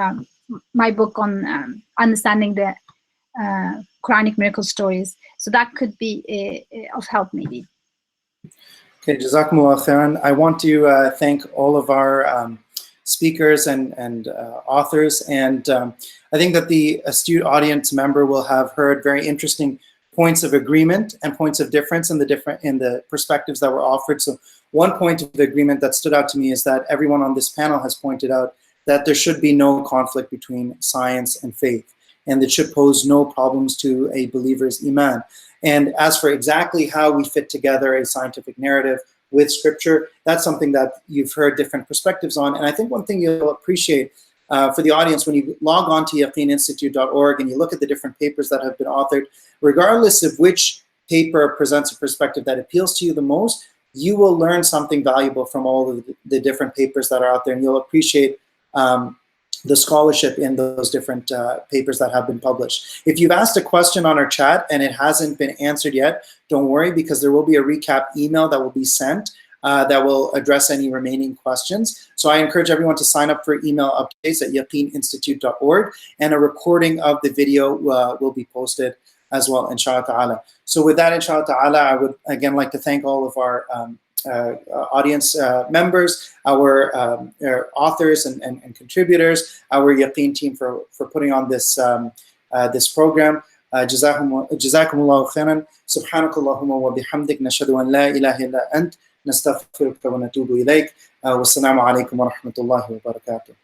my book on understanding the Quranic miracle stories. So that could be of help, maybe. Okay, Jazakumullah khairan. I want to thank all of our speakers and authors, and I think that the astute audience member will have heard very interesting points of agreement and points of difference in the perspectives that were offered. So one point of agreement that stood out to me is that everyone on this panel has pointed out that there should be no conflict between science and faith, and it should pose no problems to a believer's iman. And as for exactly how we fit together a scientific narrative with scripture, that's something that you've heard different perspectives on. And I think one thing you'll appreciate for the audience, when you log on to yaqeeninstitute.org and you look at the different papers that have been authored, regardless of which paper presents a perspective that appeals to you the most, you will learn something valuable from all of the different papers that are out there, and you'll appreciate the scholarship in those different papers that have been published. If you've asked a question on our chat and it hasn't been answered yet, don't worry, because there will be a recap email that will be sent that will address any remaining questions. So I encourage everyone to sign up for email updates at yaqeeninstitute.org, and a recording of the video will be posted as well, inshallah ta'ala. So with that, inshallah ta'ala, I would again like to thank all of our audience members, our authors and contributors, our Yaqeen team for putting on this this program. Jazakumullahu khairan. Subhanakallahumma wa bihamdik, nashhadu an la ilaha illa ant, nastaghfiruka wa natubu ilayk. Wassalamu alaikum wa rahmatullahi wa barakatuh.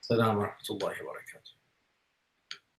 Assalamu alaikum wa rahmatullahi wa barakatuh.